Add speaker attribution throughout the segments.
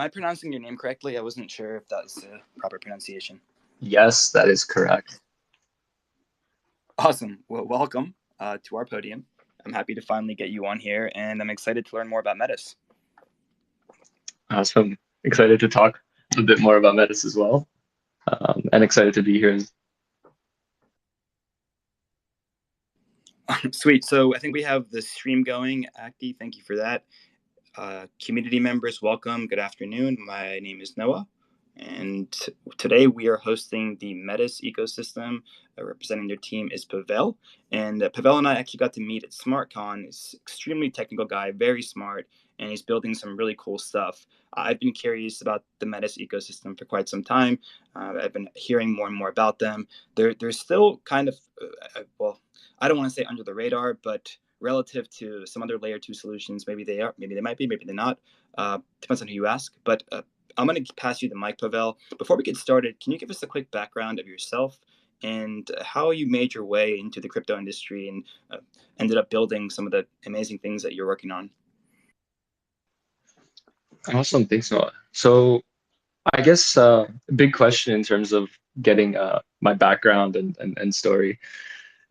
Speaker 1: Am I pronouncing your name correctly? I wasn't sure if that was the proper pronunciation.
Speaker 2: Yes, that is correct.
Speaker 1: Awesome. Well, welcome to our podium. I'm happy to finally get you on here, and I'm excited to learn more about Metis.
Speaker 2: Awesome. Excited to talk a bit more about Metis as well, and excited to be here.
Speaker 1: Sweet. So I think we have the stream going. Acti, thank you for that. Community members, welcome. Good afternoon. My name is Noah, and today we are hosting the Metis ecosystem. Representing their team is Pavel, and Pavel and I actually got to meet at SmartCon. He's an extremely technical guy, very smart, and he's building some really cool stuff. I've been curious about the Metis ecosystem for quite some time. I've been hearing more and more about them. They're still kind of, well, I don't want to say under the radar, but relative to some other layer 2 solutions, maybe they are, maybe they might be, maybe they're not. Depends on who you ask. But I'm going to pass you the mic, Pavel. Before we get started, can you give us a quick background of yourself and how you made your way into the crypto industry and ended up building some of the amazing things that you're working on?
Speaker 2: Awesome. Thanks, Noah. So I guess a big question in terms of getting my background and story.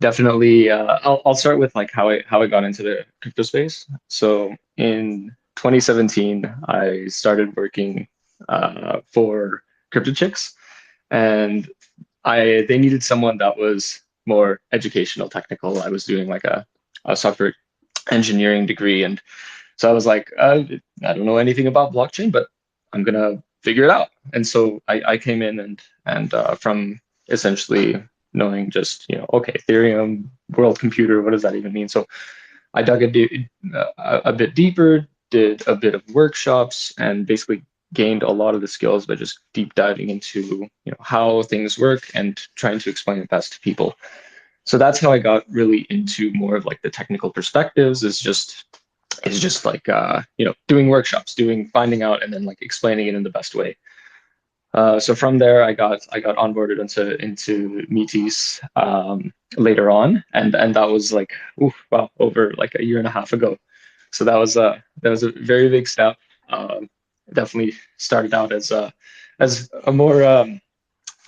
Speaker 2: Definitely, I'll start with like how I got into the crypto space. So in 2017, I started working for Crypto Chicks, and they needed someone that was more educational, technical. I was doing like a software engineering degree, and so I was like, I don't know anything about blockchain, but I'm gonna figure it out. And so I came in and from essentially knowing just, okay, Ethereum, world computer, what does that even mean? So I dug a bit deeper, did a bit of workshops, and basically gained a lot of the skills by just deep diving into how things work and trying to explain it best to people. So that's how I got really into more of like the technical perspectives, is just like doing workshops, finding out and then like explaining it in the best way. So from there, I got onboarded into Metis later on, and that was like, wow, over like a year and a half ago. So that was a very big step. Definitely started out as a more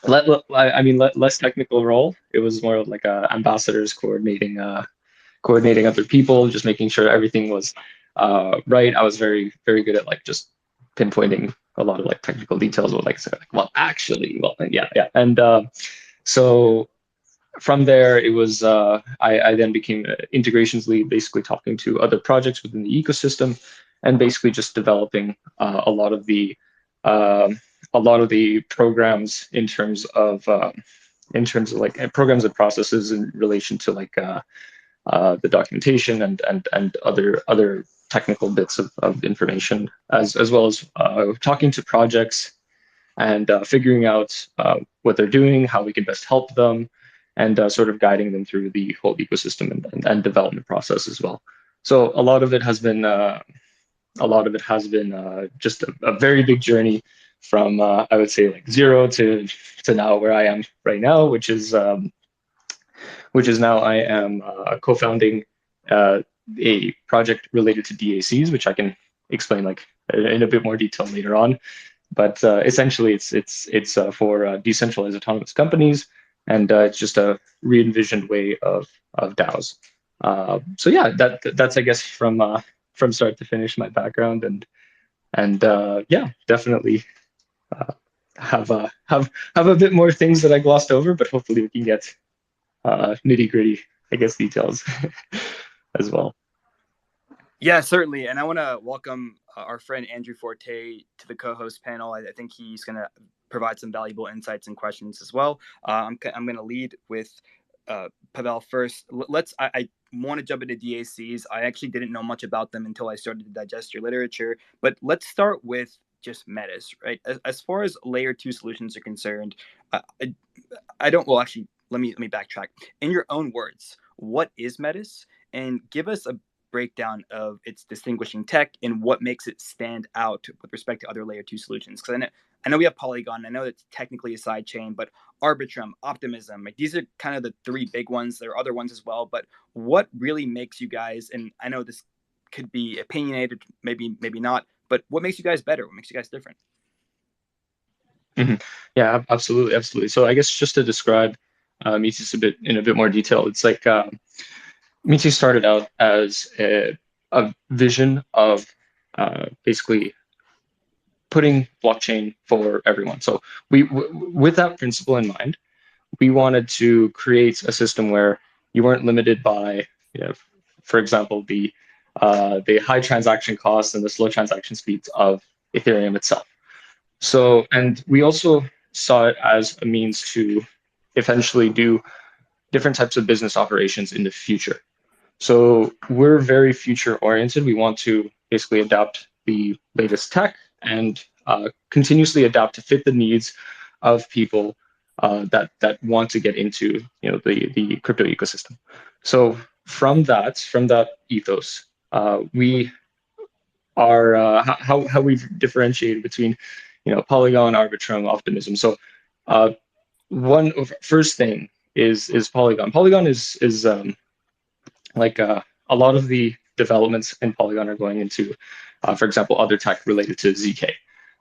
Speaker 2: less technical role. It was more of like a ambassadors coordinating other people, just making sure everything was right. I was very, very good at like just pinpointing a lot of like technical details, or like, say, like well, actually, well, yeah, yeah. And so from there, it was I then became an integrations lead, basically talking to other projects within the ecosystem, and basically just developing um, a lot of the programs in terms of like programs and processes in relation to like the documentation and other technical bits of information, as well as talking to projects and figuring out what they're doing, how we can best help them, and sort of guiding them through the whole ecosystem and development process as well. So a lot of it has been just a very big journey from I would say like zero to now where I am right now, which is now I am co-founding a project related to DACs, which I can explain like in a bit more detail later on. But essentially, it's for decentralized autonomous companies, and it's just a re-envisioned way of DAOs. So yeah, that's I guess from start to finish my background, and yeah, definitely have a bit more things that I glossed over, but hopefully we can get nitty gritty, I guess, details as well.
Speaker 1: Yeah, certainly. And I want to welcome our friend Andrew Forte to the co-host panel. I think he's going to provide some valuable insights and questions as well. I'm going to lead with Pavel first. I want to jump into DACs. I actually didn't know much about them until I started to digest your literature. But let's start with just Metis, right? As far as layer 2 solutions are concerned, I don't. Well, actually, let me backtrack. In your own words, what is Metis? And give us a breakdown of its distinguishing tech and what makes it stand out with respect to other layer 2 solutions. Because I know we have Polygon. I know it's technically a side chain, but Arbitrum, Optimism, like these are kind of the three big ones. There are other ones as well, but what really makes you guys, and I know this could be opinionated, maybe not, But what makes you guys better? What makes you guys different?
Speaker 2: Mm-hmm. Yeah, absolutely, absolutely. So I guess just to describe Metis in a bit more detail, it's like Metis started out as a vision of basically putting blockchain for everyone. So with that principle in mind, we wanted to create a system where you weren't limited by, for example, the high transaction costs and the slow transaction speeds of Ethereum itself. So, and we also saw it as a means to eventually do different types of business operations in the future. So we're very future oriented. We want to basically adapt the latest tech and continuously adapt to fit the needs of people that want to get into the crypto ecosystem. So from that ethos, we are how we've differentiated between Polygon, Arbitrum, Optimism. So one first thing is Polygon. Polygon is like a lot of the developments in Polygon are going into, for example, other tech related to ZK.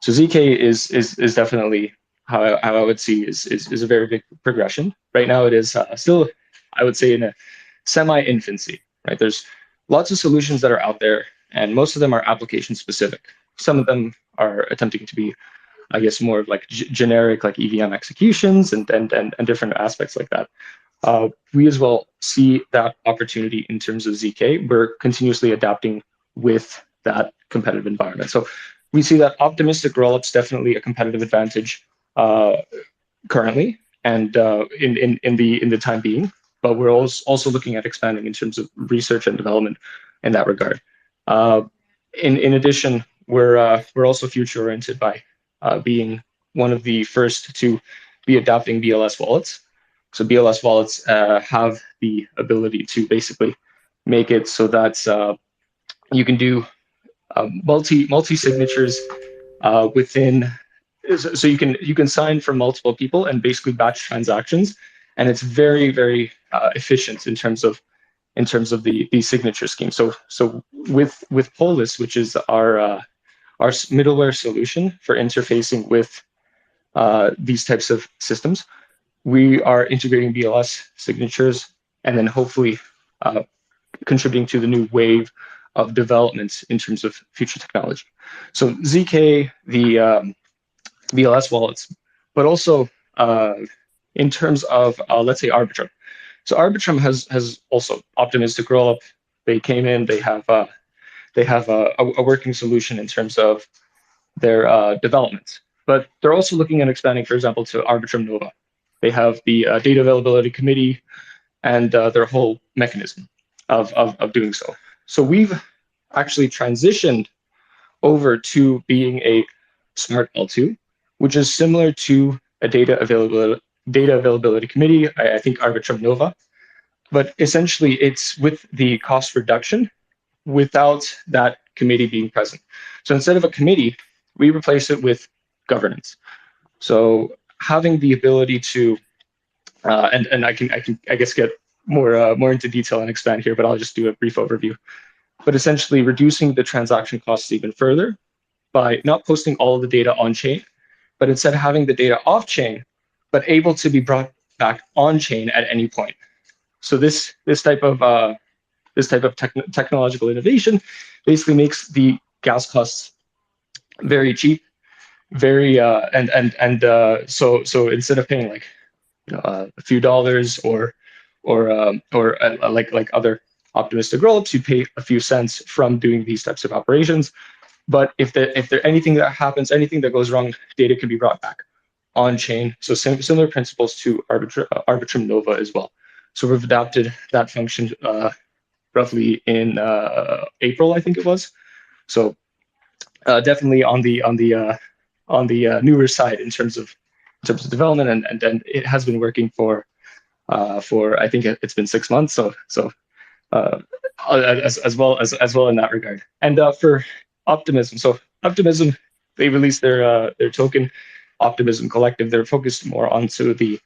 Speaker 2: So ZK is definitely how I would see is a very big progression. Right now, it is still, I would say, in a semi-infancy. Right, there's lots of solutions that are out there, and most of them are application specific. Some of them are attempting to be, I guess, more of like generic, like EVM executions and different aspects like that. We as well see that opportunity in terms of ZK. We're continuously adapting with that competitive environment. So we see that optimistic rollups definitely a competitive advantage currently and in the time being. But we're also looking at expanding in terms of research and development in that regard. In addition, we're also future oriented by being one of the first to be adopting BLS wallets. So BLS wallets have the ability to basically make it so that you can do multi signatures within. So you can sign from multiple people and basically batch transactions, and it's very efficient in terms of the signature scheme. So with Polis, which is our middleware solution for interfacing with these types of systems, we are integrating BLS signatures and then hopefully contributing to the new wave of developments in terms of future technology. So ZK, the BLS wallets, but also in terms of, let's say, Arbitrum. So Arbitrum has also optimistic rollup. They came in, they have a working solution in terms of their development. But they're also looking at expanding, for example, to Arbitrum Nova. They have the data availability committee and their whole mechanism of doing so. So we've actually transitioned over to being a smart L2, which is similar to a data availability committee, I think Arbitrum Nova. But essentially, it's with the cost reduction without that committee being present. So instead of a committee, we replace it with governance. So having the ability to, and I can I guess get more into detail and expand here, but I'll just do a brief overview. But essentially reducing the transaction costs even further by not posting all of the data on chain, but instead having the data off chain, but able to be brought back on chain at any point. So this type of technological innovation basically makes the gas costs very cheap, very so instead of paying like a few dollars or like other optimistic rollups, you pay a few cents from doing these types of operations. But if there anything that happens, anything that goes wrong, data can be brought back on chain. So similar principles to Arbitrum Nova as well. So we've adapted that function roughly in April, I think it was. So definitely on the newer side in terms of development, and it has been working for I think it's been 6 months. So as well in that regard. And for Optimism, so Optimism, they released their token, Optimism Collective. They're focused more onto the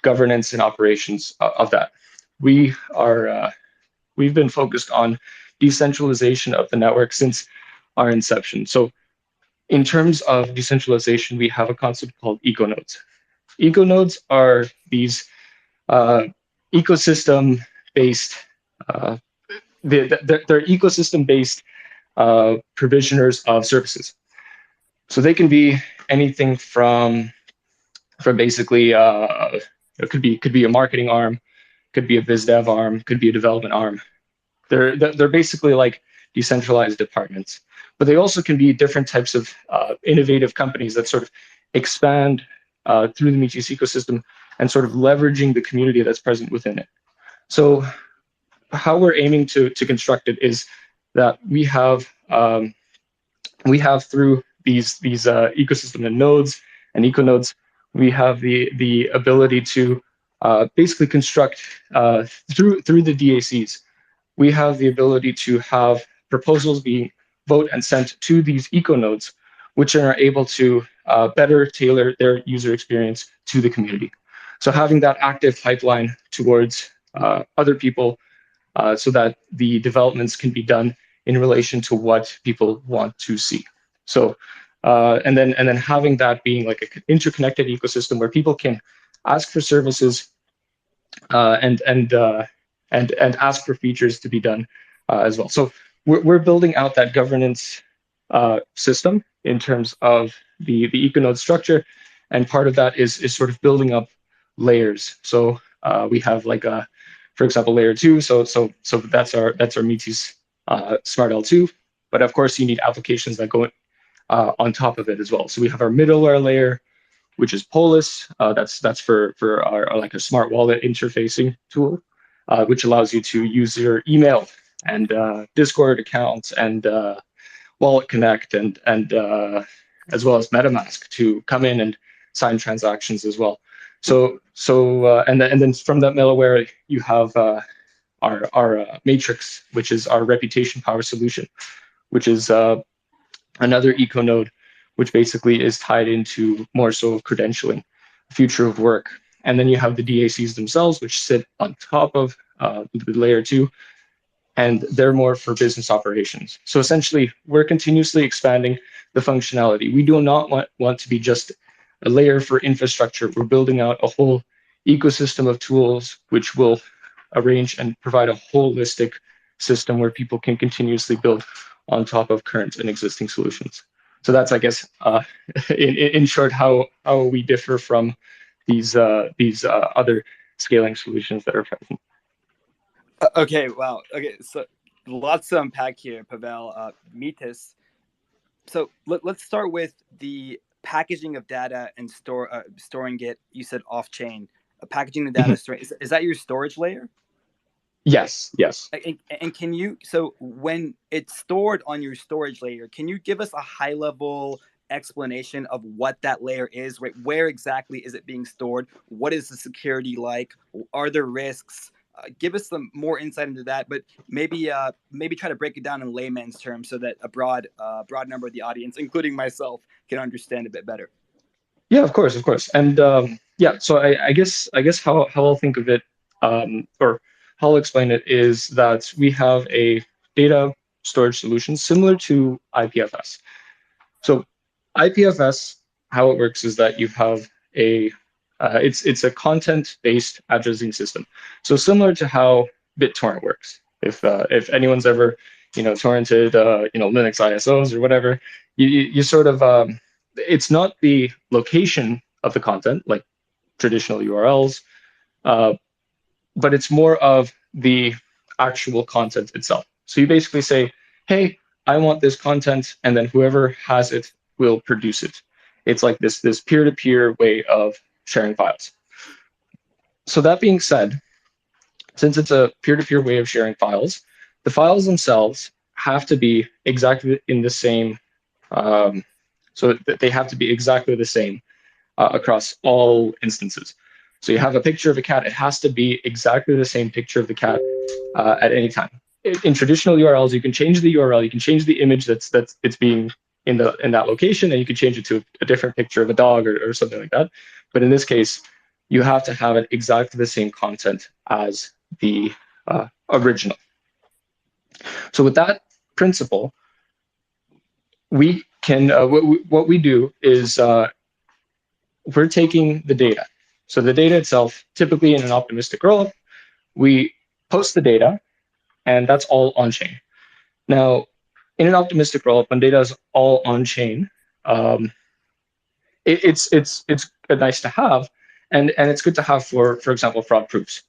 Speaker 2: governance and operations of that. We've been focused on decentralization of the network since our inception. So In terms of decentralization, we have a concept called econodes. Econodes are these ecosystem-based, uh, they're ecosystem-based provisioners of services. So they can be anything from basically it could be a marketing arm, could be a biz dev arm, could be a development arm. They're basically like decentralized departments, but they also can be different types of innovative companies that sort of expand through the Metis ecosystem and sort of leveraging the community that's present within it. So how we're aiming to construct it is that we have through these ecosystem and nodes and econodes, we have the ability to basically construct through the DACs. We have the ability to have proposals being vote and sent to these econodes, which are able to better tailor their user experience to the community. So having that active pipeline towards other people so that the developments can be done in relation to what people want to see. So, and then having that being like an interconnected ecosystem where people can ask for services and ask for features to be done as well. So we're building out that governance system in terms of the econode structure, and part of that is sort of building up layers. So we have like a, for example, layer 2. So that's our Metis Smart L2. But of course, you need applications that go on top of it as well. So we have our middleware layer, which is Polis. That's for our like a smart wallet interfacing tool, which allows you to use your email and Discord accounts and Wallet Connect and as well as MetaMask to come in and sign transactions as well. So and then from that middleware you have our Matrix, which is our reputation power solution, which is another eco node, which basically is tied into more so credentialing, future of work. And then you have the DACs themselves, which sit on top of the layer 2, and they're more for business operations. So essentially, we're continuously expanding the functionality. We do not want to be just a layer for infrastructure. We're building out a whole ecosystem of tools, which will arrange and provide a holistic system where people can continuously build on top of current and existing solutions. So that's, I guess, in short, how we differ from these other scaling solutions that are present.
Speaker 1: Okay, wow. Okay, so lots to unpack here, Pavel. Metis. So let's start with the packaging of data and storing it. You said off chain. Packaging the data, is that your storage layer?
Speaker 2: Yes.
Speaker 1: And can you, so when it's stored on your storage layer, can you give us a high level explanation of what that layer is? Right? Where exactly is it being stored? What is the security like? Are there risks? Give us some more insight into that, but maybe try to break it down in layman's terms so that a broad number of the audience, including myself, can understand a bit better.
Speaker 2: Yeah, of course. And yeah, so I guess how I'll think of it, or how I'll explain it, is that we have a data storage solution similar to IPFS. So IPFS, how it works is that you have a it's a content-based addressing system. So similar to how BitTorrent works. If anyone's ever torrented Linux ISOs or whatever, you sort of it's not the location of the content like traditional URLs, but it's more of the actual content itself. So you basically say, hey, I want this content, and then whoever has it will produce it. It's like this peer-to-peer way of sharing files. So that being said, since it's a peer-to-peer way of sharing files, the files themselves have to be exactly in the same, so they have to be exactly the same across all instances. So you have a picture of a cat, it has to be exactly the same picture of the cat at any time. In traditional URLs, you can change the URL, you can change the image that's it's being in that location, and you can change it to a different picture of a dog or something like that. But in this case, you have to have it exactly the same content as the original. So with that principle, we can what we do is we're taking the data. So the data itself, typically in an optimistic rollup, we post the data, and that's all on chain. Now, in an optimistic rollup, when data is all on chain, um, it's nice to have, and it's good to have for example fraud proofs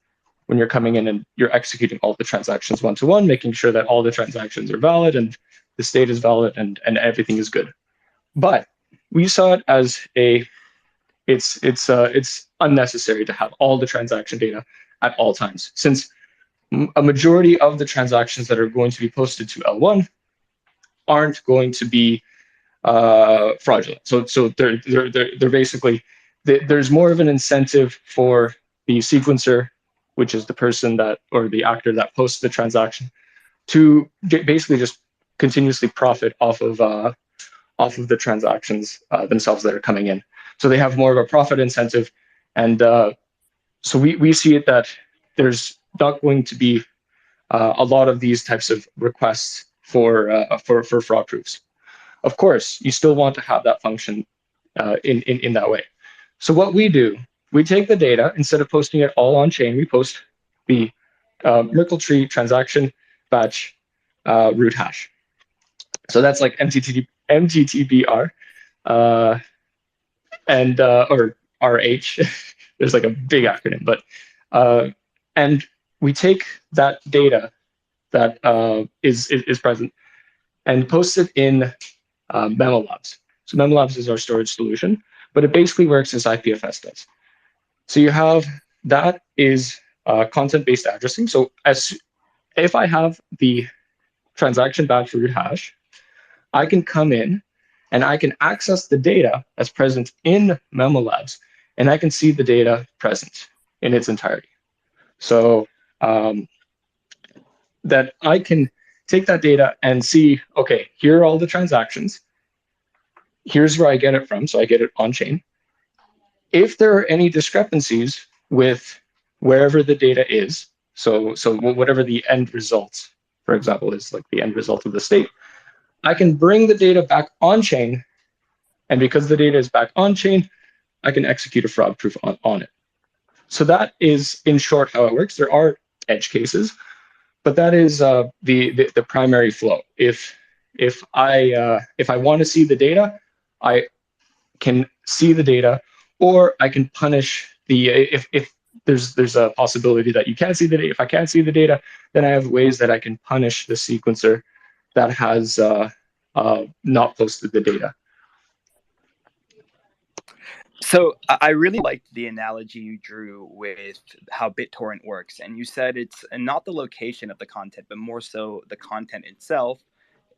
Speaker 2: when you're coming in and you're executing all the transactions one to one, making sure that all the transactions are valid and the state is valid and everything is good. But we saw it as it's unnecessary to have all the transaction data at all times, since a majority of the transactions that are going to be posted to L1 aren't going to be fraudulent. So they're basically there's more of an incentive for the sequencer, which is the person that or the actor that posts the transaction, to basically just continuously profit off of the transactions themselves that are coming in. So they have more of a profit incentive, and so we see it that there's not going to be a lot of these types of requests for fraud proofs. Of course, you still want to have that function in that way. So what we do, we take the data, instead of posting it all on chain, we post the Merkle tree transaction batch root hash. So that's like MTTBR and or RH. There's like a big acronym, but and we take that data that is present and post it in MemoLabs. So MemoLabs is our storage solution, but it basically works as IPFS does. So you have that is content-based addressing. So if I have the transaction batch root hash, I can come in and I can access the data that's present in MemoLabs, and I can see the data present in its entirety. So that I can take that data and see, okay, here are all the transactions. Here's where I get it from, so I get it on chain. If there are any discrepancies with wherever the data is, so whatever the end result, for example, is like the end result of the state, I can bring the data back on chain, and because the data is back on chain, I can execute a fraud proof on it. So that is, in short, how it works. There are edge cases, but that is the primary flow. If I want to see the data, I can see the data, or I can punish the if there's a possibility that you can't see the data. If I can't see the data, then I have ways that I can punish the sequencer that has not posted the data.
Speaker 1: So I really liked the analogy you drew with how BitTorrent works, and you said it's not the location of the content, but more so the content itself.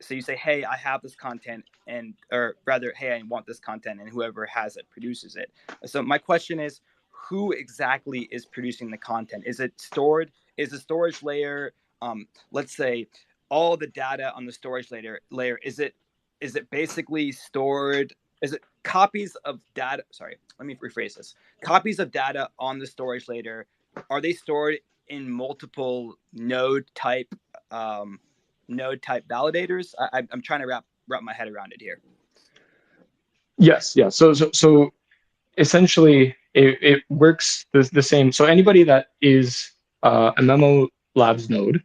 Speaker 1: So you say, hey, I have this content, and or rather, hey, I want this content, and whoever has it produces it. So my question is, who exactly is producing the content? Is it stored? Is the storage layer, let's say, all the data on the storage layer? Is it basically stored? Is it copies of data? Sorry, let me rephrase this. Copies of data on the storage layer, are they stored in multiple node type validators? I'm trying to wrap my head around it here.
Speaker 2: Yes, yeah. So essentially, it works the same. So anybody that is a Memo Labs node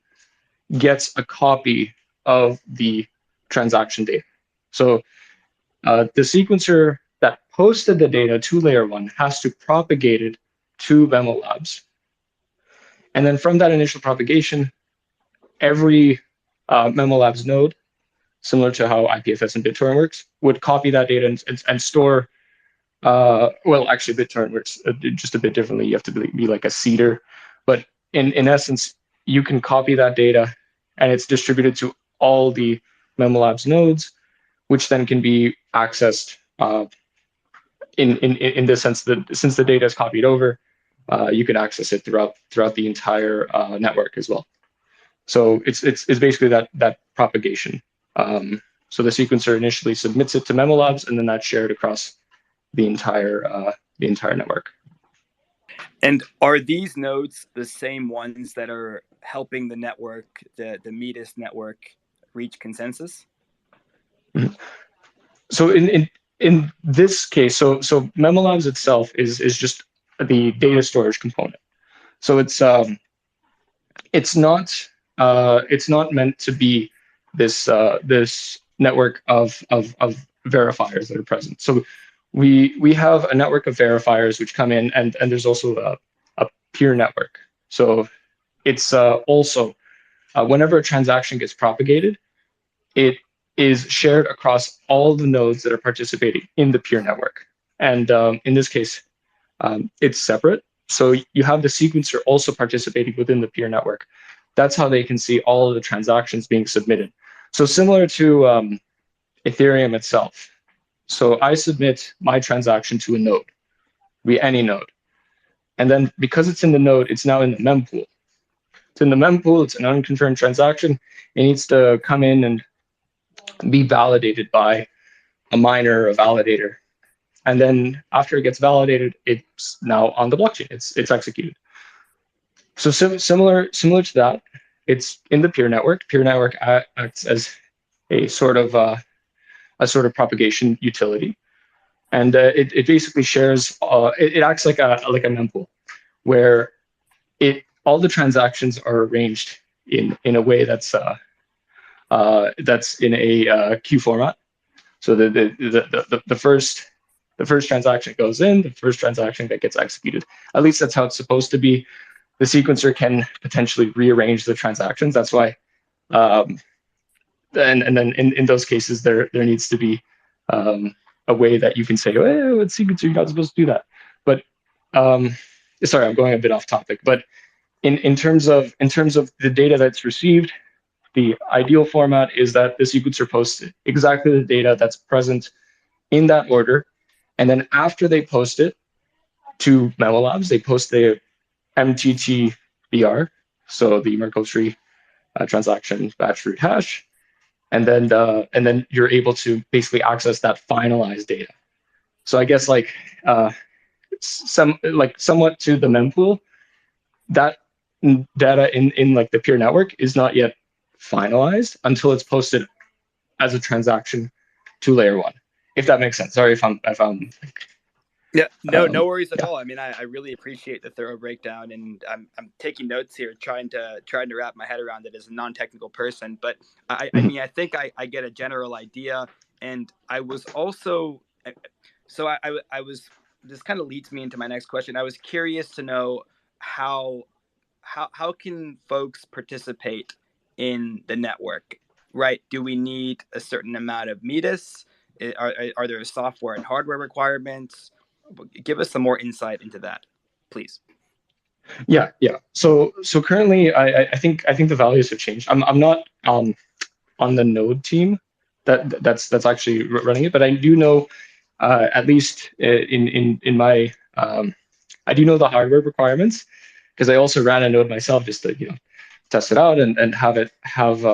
Speaker 2: gets a copy of the transaction data. So the sequencer that posted the data to layer one has to propagate it to Memo Labs. And then from that initial propagation, every Memo Labs node, similar to how IPFS and BitTorrent works, would copy that data and store. Well, actually, BitTorrent works just a bit differently. You have to be like a seeder, but in essence, you can copy that data, and it's distributed to all the MemoLabs nodes, which then can be accessed in the sense that since the data is copied over, you can access it throughout the entire network as well. So it's basically that propagation. So the sequencer initially submits it to MemoLabs, and then that's shared across the entire network.
Speaker 1: And are these nodes the same ones that are helping the network, the Metis network, reach consensus?
Speaker 2: Mm-hmm. So in this case, so Memolabs itself is just the data storage component. So it's not meant to be this network of verifiers that are present. So we have a network of verifiers which come in, and there's also a peer network. So it's also whenever a transaction gets propagated, it is shared across all the nodes that are participating in the peer network. And in this case, it's separate. So you have the sequencer also participating within the peer network. That's how they can see all of the transactions being submitted. So similar to Ethereum itself. So I submit my transaction to a node, be any node. And then because it's in the node, it's now in the mempool. It's in the mempool, it's an unconfirmed transaction. It needs to come in and be validated by a miner, a validator. And then after it gets validated, it's now on the blockchain. It's executed. So similar to that, it's in the peer network. Peer network acts as a sort of propagation utility, and it basically shares. It acts like a mempool, where it all the transactions are arranged in a way that's in a queue format. So the first transaction goes in, the first transaction that gets executed. At least that's how it's supposed to be. The sequencer can potentially rearrange the transactions. That's why, and then in those cases, there needs to be a way that you can say, oh, it's sequencer, you're not supposed to do that. But sorry, I'm going a bit off topic. But in terms of the data that's received, the ideal format is that the sequencer posts exactly the data that's present in that order. And then after they post it to Memolabs, they post the MTTBR, so the Merkle tree transaction batch root hash, and then you're able to basically access that finalized data. So I guess somewhat to the mempool, that data in like the peer network is not yet finalized until it's posted as a transaction to layer one. If that makes sense. Sorry if I'm
Speaker 1: Yeah, no worries at all. I mean, I really appreciate the thorough breakdown, and I'm taking notes here, trying to wrap my head around it as a non-technical person. But I mean, I think I get a general idea, and I was also so I was this kind of leads me into my next question. I was curious to know how can folks participate in the network, right? Do we need a certain amount of Metis? Are there software and hardware requirements? Give us some more insight into that, please.
Speaker 2: Yeah. So currently, I think the values have changed. I'm not on the node team that's actually running it, but I do know at least in my I do know the hardware requirements because I also ran a node myself just to test it out and have it have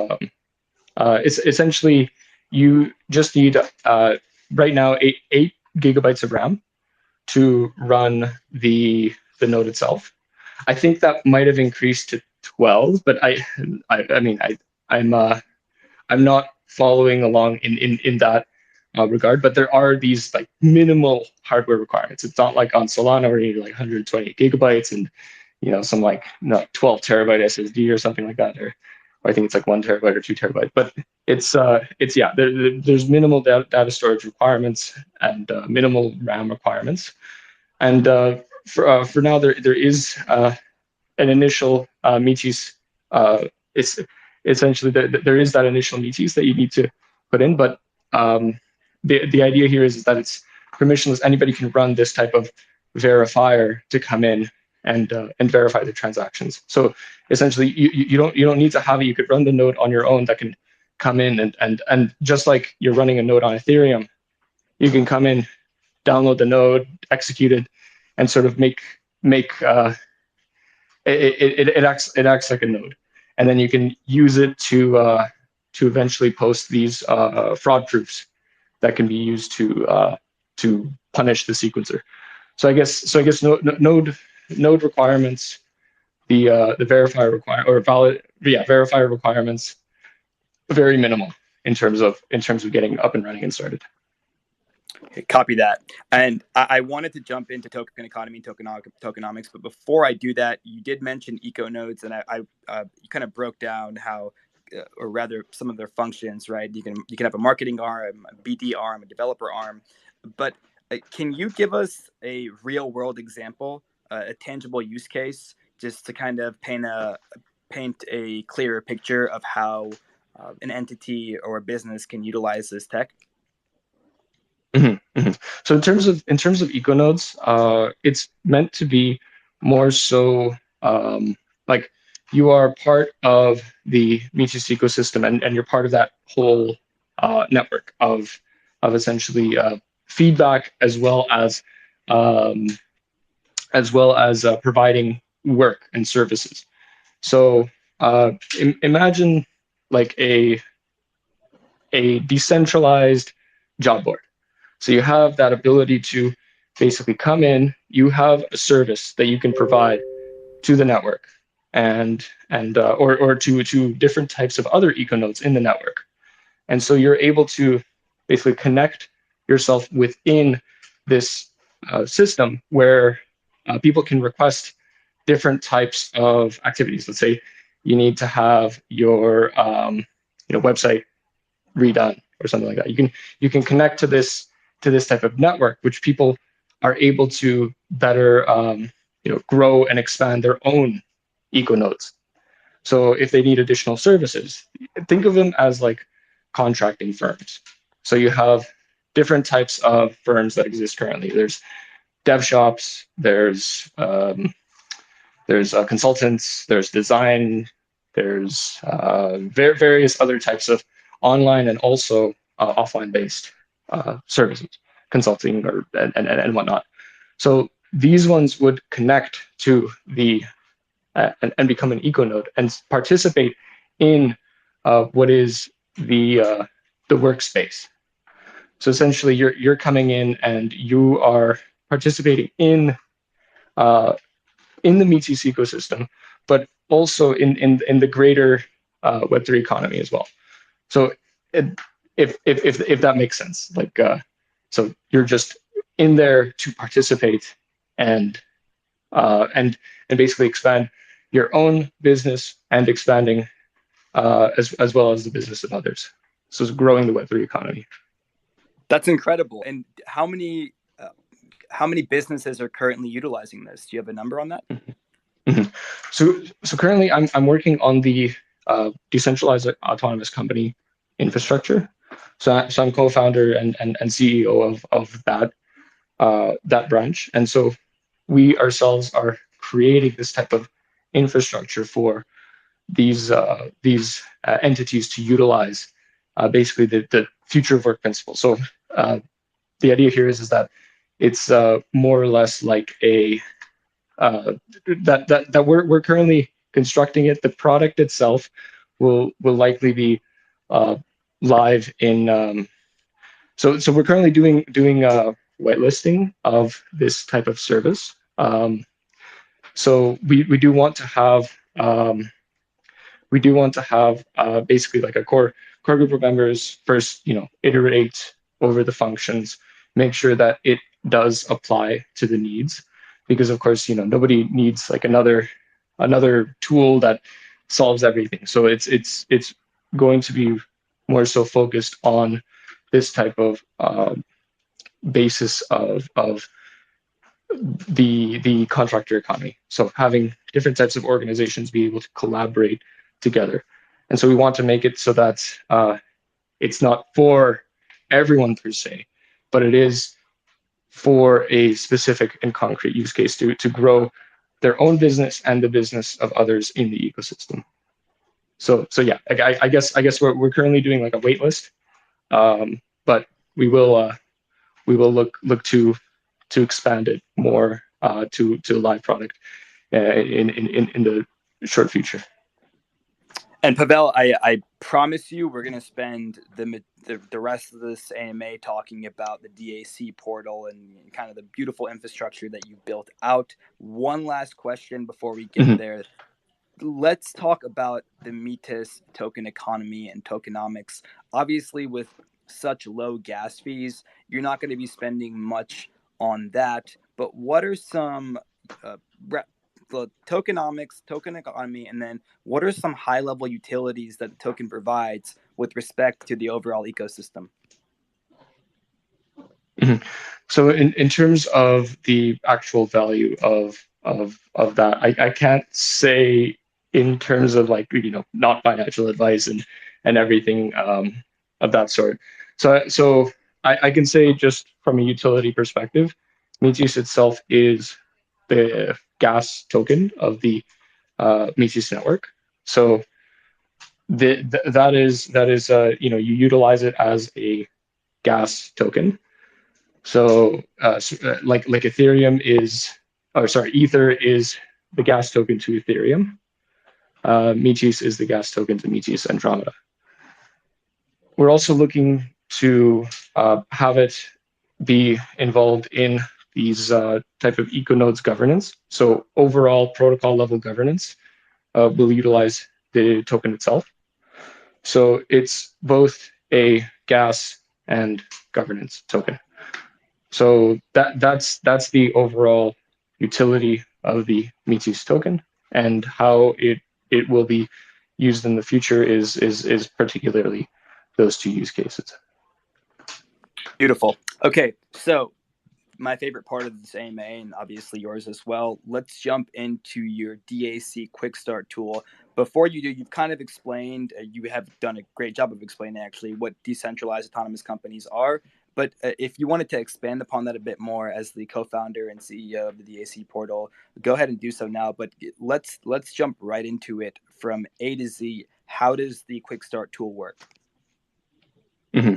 Speaker 2: it's essentially you just need right now 8 gigabytes of RAM to run the node itself. I think that might have increased to 12, but I mean I'm not following along in that regard, but there are these like minimal hardware requirements. It's not like on Solana where you need like 128 gigabytes and some like 12 terabyte SSD or something like that, or I think it's like 1 terabyte or 2 terabyte. But it's yeah, there's minimal data storage requirements and minimal RAM requirements. And for now, there is an initial Metis. It's essentially there is that initial Metis that you need to put in, but the idea here is that it's permissionless. Anybody can run this type of verifier to come in and verify the transactions. So essentially, you don't need to have it. You could run the node on your own that can come in and just like you're running a node on Ethereum, you can come in, download the node, execute it, and sort of make it acts like a node, and then you can use it to eventually post these fraud proofs that can be used to punish the sequencer. So I guess node requirements, the verifier verifier requirements, very minimal in terms of getting up and running and started.
Speaker 1: Copy that. And I wanted to jump into token economy and tokenomics, but before I do that, you did mention eco nodes, and you kind of broke down how, or rather, some of their functions. Right? You can have a marketing arm, a BD arm, a developer arm, but can you give us a real world example, a tangible use case, just to kind of paint a clearer picture of how an entity or a business can utilize this tech?
Speaker 2: Mm-hmm, mm-hmm. So in terms of econodes, it's meant to be more so like you are part of the Metis ecosystem, and you're part of that whole network of essentially feedback um, as well as providing work and services. So imagine like a decentralized job board. So you have that ability to basically come in, you have a service that you can provide to the network or to different types of other econodes in the network. And so you're able to basically connect yourself within this system where people can request different types of activities. Let's say you need to have your website redone or something like that. You can connect to this type of network, which people are able to better grow and expand their own eco nodes. So if they need additional services, think of them as like contracting firms. So you have different types of firms that exist currently. There's dev shops, there's consultants, there's design, there's various other types of online and also offline based services, consulting and whatnot. So these ones would connect to the and become an eco node and participate in what is the workspace. So essentially, you're coming in and you are participating uh, in the Metis ecosystem, but also in the greater Web3 economy as well. So it, if that makes sense, like so you're just in there to participate and and basically expand your own business and expanding as well as the business of others. So it's growing the Web3 economy.
Speaker 1: That's incredible. And how many businesses are currently utilizing this? Do you have a number on that?
Speaker 2: Mm-hmm. So currently I'm working on the decentralized autonomous company infrastructure. So I'm co-founder and CEO of that branch. And so we ourselves are creating this type of infrastructure for these entities to utilize basically the future of work principle. So the idea here is that it's more or less like a that we're currently constructing it. The product itself will likely be live in. So we're currently doing whitelisting of this type of service. So we do want to have basically like a core group of members first, iterate over the functions, make sure that it does apply to the needs, because of course, nobody needs like another tool that solves everything. So it's going to be more so focused on this type of basis of the contractor economy. So having different types of organizations be able to collaborate together. And so we want to make it so that it's not for everyone per se, but it is for a specific and concrete use case to grow their own business and the business of others in the ecosystem. So yeah, I guess we're currently doing like a wait list, but we will look to expand it more to a live product in the short future.
Speaker 1: And Pavel, I promise you, we're going to spend the rest of this AMA talking about the DAC portal and kind of the beautiful infrastructure that you built out. One last question before we get there. Let's talk about the Metis token economy and tokenomics. Obviously, with such low gas fees, you're not going to be spending much on that. But what are some the token economy, and then what are some high level utilities that the token provides with respect to the overall ecosystem?
Speaker 2: Mhm. So in terms of the actual value of that, I can't say in terms of like, not financial advice and everything of that sort. So I can say just from a utility perspective, Metis itself is the gas token of the Metis network. So that is you utilize it as a gas token. So, like Ethereum is, or sorry, Ether is the gas token to Ethereum. Metis is the gas token to Metis Andromeda. We're also looking to have it be involved in these type of econodes governance. So overall protocol level governance will utilize the token itself. So it's both a gas and governance token. So that's the overall utility of the Metis token, and how it will be used in the future is particularly those two use cases.
Speaker 1: Beautiful. Okay, so my favorite part of this AMA, and obviously yours as well. Let's jump into your DAC Quick Start tool. Before you do, you've kind of explained, you have done a great job of explaining actually what decentralized autonomous companies are. But if you wanted to expand upon that a bit more as the co-founder and CEO of the DAC portal, go ahead and do so now. But let's jump right into it from A to Z. How does the Quick Start tool work?
Speaker 2: Mm-hmm.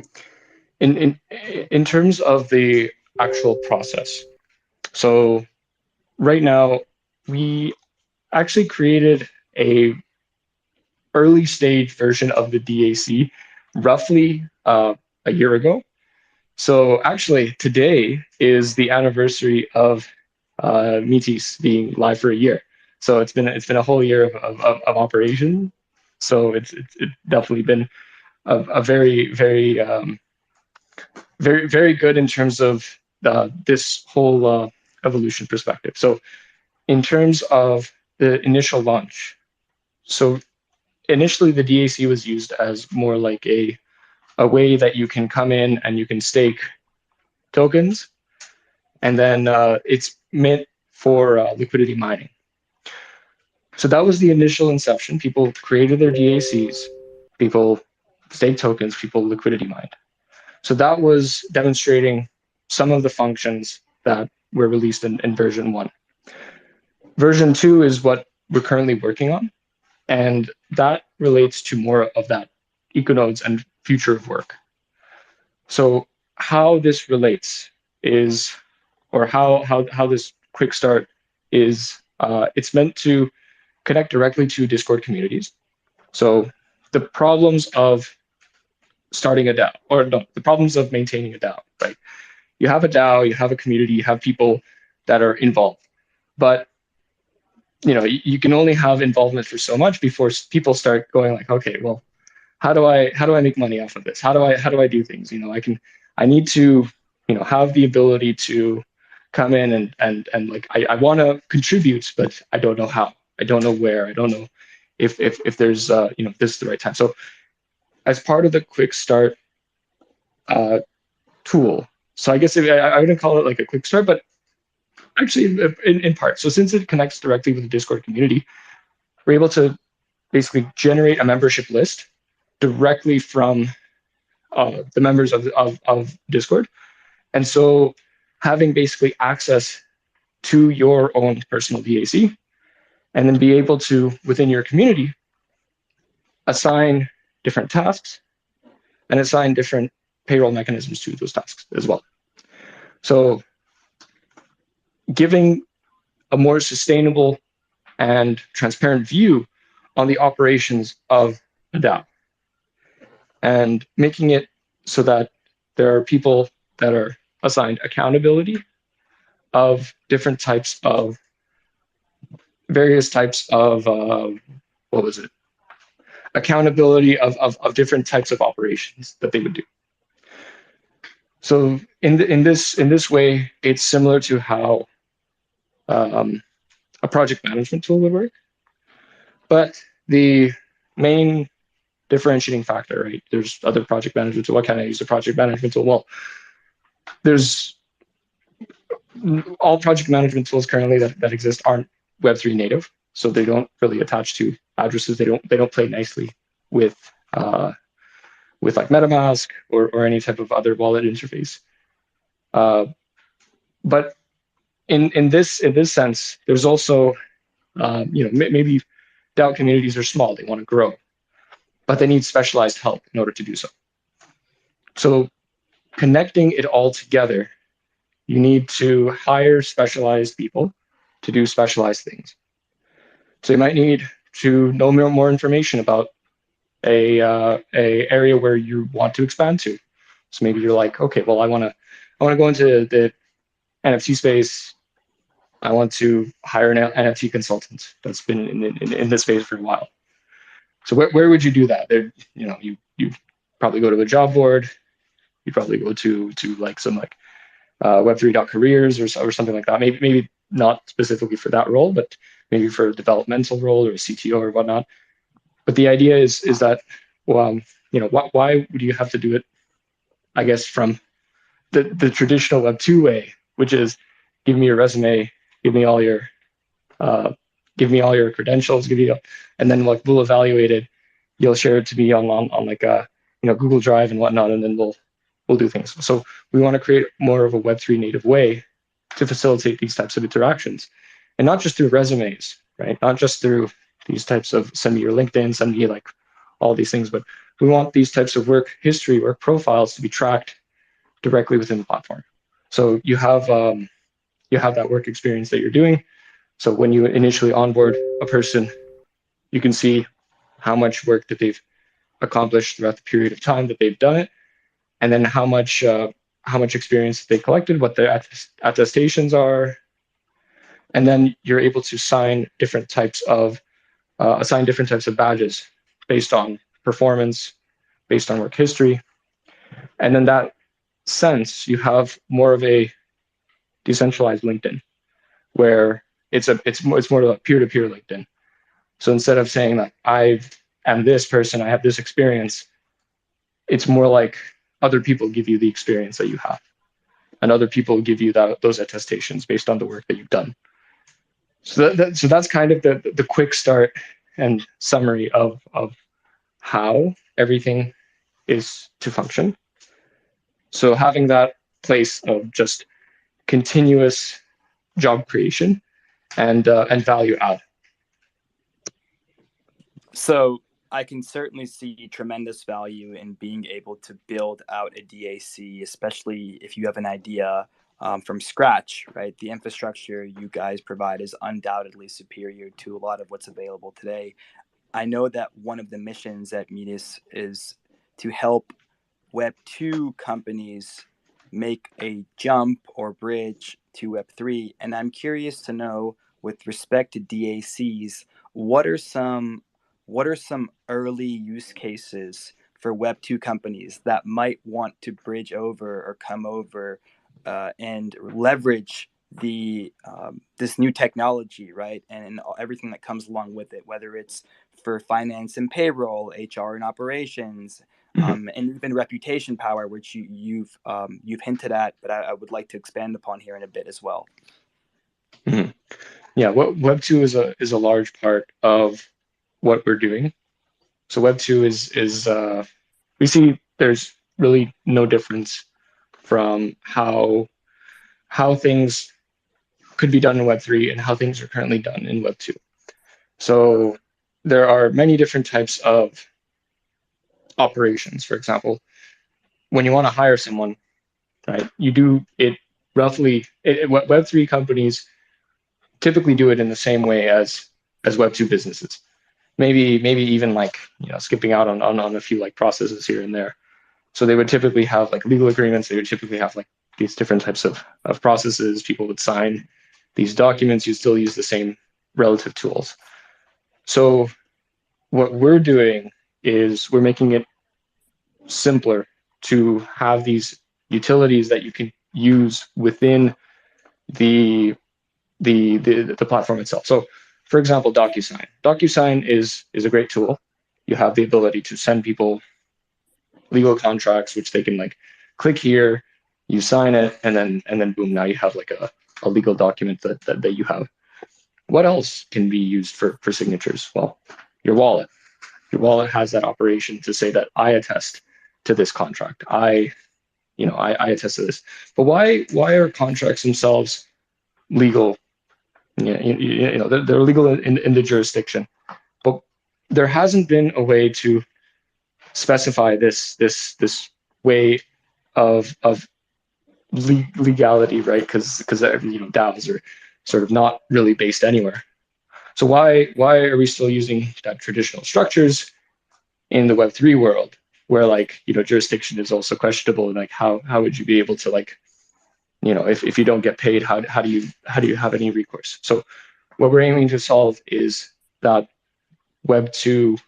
Speaker 2: In terms of the actual process, so right now we actually created a early stage version of the DAC roughly a year ago. So actually, today is the anniversary of Metis being live for a year. So it's been a whole year of operation. So it's definitely been a very good in terms of this whole evolution perspective. So in terms of the initial launch, so initially the DAC was used as more like a way that you can come in and you can stake tokens, and then it's meant for liquidity mining. So that was the initial inception. People created their DACs, people staked tokens, people liquidity mined. So that was demonstrating some of the functions that were released in version 1. Version 2 is what we're currently working on, and that relates to more of that econodes and future of work. So how this relates is, or how this quick start is, it's meant to connect directly to Discord communities. So the problems of starting a DAO, or no, the problems of maintaining a DAO, right? You have a DAO, you have a community, you have people that are involved, but you can only have involvement for so much before people start going like, okay, well, how do I make money off of this? How do I do things? I need to have the ability to come in and like I want to contribute, but I don't know how. I don't know where. I don't know if there's this is the right time. So as part of the quick start tool, so I guess I wouldn't call it like a quick start, but actually in part. So since it connects directly with the Discord community, we're able to basically generate a membership list directly from the members of Discord. And so having basically access to your own personal DAC, and then be able to, within your community, assign different tasks and assign different payroll mechanisms to those tasks as well. So giving a more sustainable and transparent view on the operations of a DAO, and making it so that there are people that are assigned accountability of different types of various types of what was it accountability of different types of operations that they would do. So in this way, it's similar to how um, a project management tool would work, but the main differentiating factor, right? There's other project management tools. Why can't I use a project management tool? Well, there's all project management tools currently that exist aren't Web3 native, so they don't really attach to addresses. They don't play nicely with with like MetaMask or any type of other wallet interface. Uh, but in this sense, there's also maybe DAO communities are small, they want to grow, but they need specialized help in order to do so. So connecting it all together, you need to hire specialized people to do specialized things. So you might need to know more information about a area where you want to expand to. So maybe you're like, okay, well, I want to go into the NFT space. I want to hire an NFT consultant that's been in this space for a while. So where would you do that? There, you probably go to a job board. You probably go to like some like Web3.careers or something like that. Maybe not specifically for that role, but maybe for a developmental role or a CTO or whatnot. But the idea is that, well, why would you have to do it? I guess from the traditional Web2 way, which is give me your resume, give me all your uh, give me all your credentials, and then like we'll evaluate it. You'll share it to me on like a Google Drive and whatnot, and then we'll do things. So we want to create more of a Web3 native way to facilitate these types of interactions, and not just through resumes, right? Not just through these types of send me your LinkedIn, send me like all these things, but we want these types of work history, work profiles to be tracked directly within the platform. So you have that work experience that you're doing. So when you initially onboard a person, you can see how much work that they've accomplished throughout the period of time that they've done it, and then how much experience they collected, what their attestations are, and then you're able to assign different types of badges based on performance, based on work history, and then that sense you have more of a decentralized LinkedIn where it's more like peer-to-peer LinkedIn. So instead of saying like I am this person, I have this experience, it's more like other people give you the experience that you have, and other people give you those attestations based on the work that you've done. So that's kind of the quick start and summary of how everything is to function. So having that place of just continuous job creation and value add.
Speaker 1: So I can certainly see tremendous value in being able to build out a DAC, especially if you have an idea from scratch, right? The infrastructure you guys provide is undoubtedly superior to a lot of what's available today. I know that one of the missions at Metis is to help Web2 companies make a jump or bridge to Web3. And I'm curious to know, with respect to DACs, what are some early use cases for Web2 companies that might want to bridge over or come over and leverage the this new technology, right, and everything that comes along with it, whether it's for finance and payroll, HR and operations, and even reputation power, which you've hinted at, but I would like to expand upon here in a bit as well.
Speaker 2: Mm-hmm. Yeah, Web2 is a large part of what we're doing. So Web2 is we see there's really no difference from how things could be done in Web3 and how things are currently done in Web2. So there are many different types of operations. For example, when you want to hire someone, right, you do it roughly. Web3 companies typically do it in the same way as Web2 businesses. Maybe even like skipping out on a few like processes here and there. So they would typically have like legal agreements. They would typically have like these different types of processes. People would sign these documents. You still use the same relative tools. So what we're doing is we're making it simpler to have these utilities that you can use within the platform itself. So, for example, DocuSign. DocuSign is a great tool. You have the ability to send people legal contracts, which they can like click here, you sign it, and then boom, now you have like a legal document that you have. What else can be used for signatures? Well, your wallet. Your wallet has that operation to say that I attest to this contract. I attest to this. But why are contracts themselves legal? They're legal in the jurisdiction, but there hasn't been a way to specify this way of legality, right? Because DAOs are sort of not really based anywhere. So why are we still using that traditional structures in the Web3 world, where like jurisdiction is also questionable, and like how would you be able to like if you don't get paid, how do you have any recourse? So what we're aiming to solve is that Web2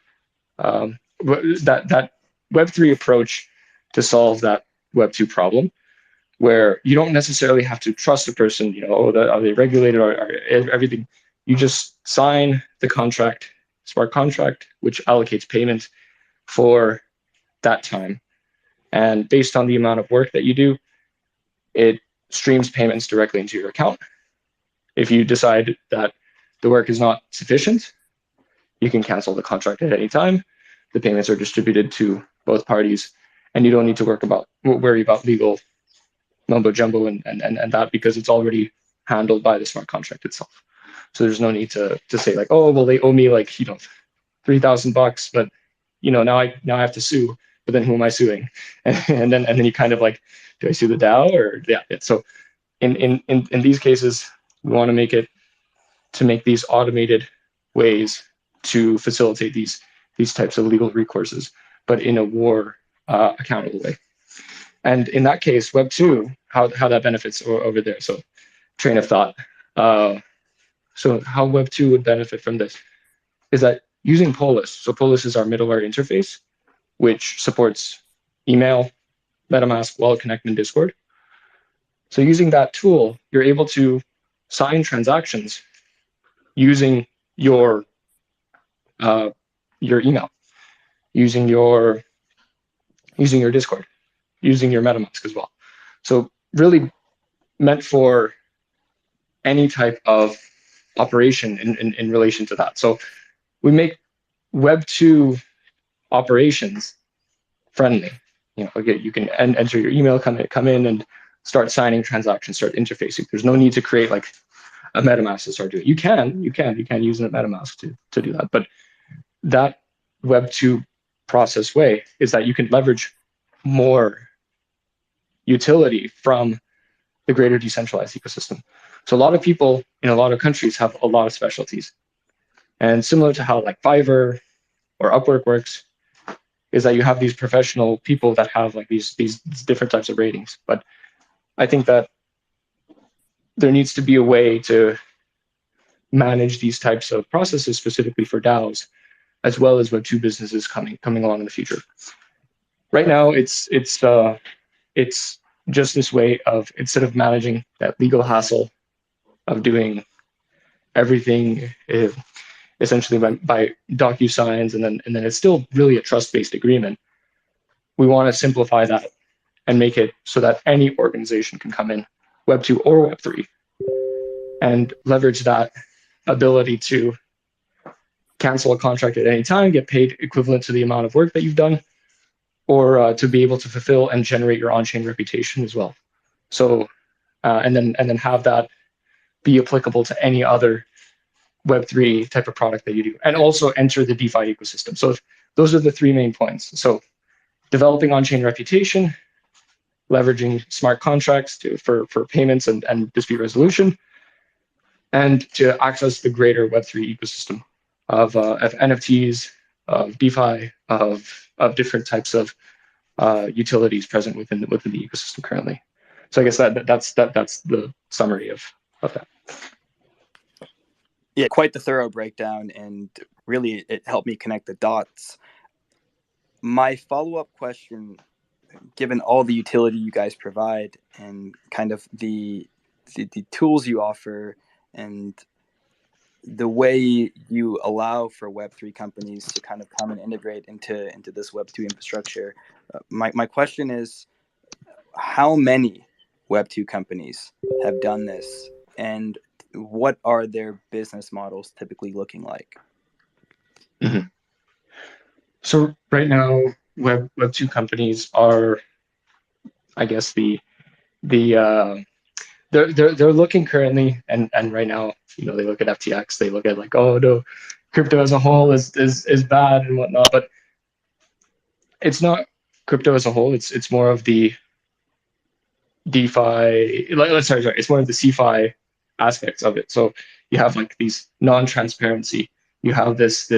Speaker 2: that Web3 approach to solve that Web2 problem, where you don't necessarily have to trust a person, are they regulated or everything. You just sign the contract, smart contract, which allocates payment for that time. And based on the amount of work that you do, it streams payments directly into your account. If you decide that the work is not sufficient, you can cancel the contract at any time. The payments are distributed to both parties, and you don't need to worry about legal mumbo jumbo and that, because it's already handled by the smart contract itself. So there's no need to say like, oh, well, they owe me like $3,000, but now I have to sue. But then who am I suing? And then you kind of like, do I sue the DAO or yeah? So in these cases, we want to make these automated ways to facilitate these types of legal recourses, but in a more accountable way. And in that case, Web2, how that benefits over there. So train of thought. So how Web2 would benefit from this is that using Polis. So Polis is our middleware interface, which supports email, MetaMask, Wallet Connect, and Discord. So using that tool, you're able to sign transactions using your email, using your Discord, using your MetaMask as well. So really meant for any type of operation in relation to that. So we make Web2 operations friendly. Again, you can enter your email, come in and start signing transactions, start interfacing. There's no need to create like a MetaMask to start doing it. You can use a MetaMask to do that, but that Web2 process way is that you can leverage more utility from the greater decentralized ecosystem. So a lot of people in a lot of countries have a lot of specialties. And similar to how like Fiverr or Upwork works, is that you have these professional people that have like these different types of ratings. But I think that there needs to be a way to manage these types of processes specifically for DAOs, as well as Web2 businesses coming along in the future. Right now, it's just this way of, instead of managing that legal hassle of doing everything essentially by DocuSigns, and then it's still really a trust-based agreement. We want to simplify that and make it so that any organization can come in, Web2 or Web3, and leverage that ability to cancel a contract at any time, get paid equivalent to the amount of work that you've done, or to be able to fulfill and generate your on-chain reputation as well. So, and then have that be applicable to any other Web3 type of product that you do, and also enter the DeFi ecosystem. So those are the three main points. So developing on-chain reputation, leveraging smart contracts for payments and dispute resolution, and to access the greater Web3 ecosystem of NFTs, of DeFi, of different types of utilities present within the ecosystem currently. So I guess that's the summary of that.
Speaker 1: Yeah, quite the thorough breakdown, and really it helped me connect the dots. My follow-up question given all the utility you guys provide and kind of the tools you offer and the way you allow for Web3 companies to kind of come and integrate into this Web2 infrastructure, my question is, how many Web2 companies have done this, and what are their business models typically looking like?
Speaker 2: Mm-hmm. So right now, Web2 companies are, I guess, they're looking currently, and right now, they look at FTX, they look at like, oh no, crypto as a whole is bad and whatnot, but it's not crypto as a whole. It's more of the DeFi, sorry, it's more of the CeFi aspects of it. So you have like these non-transparency. You have this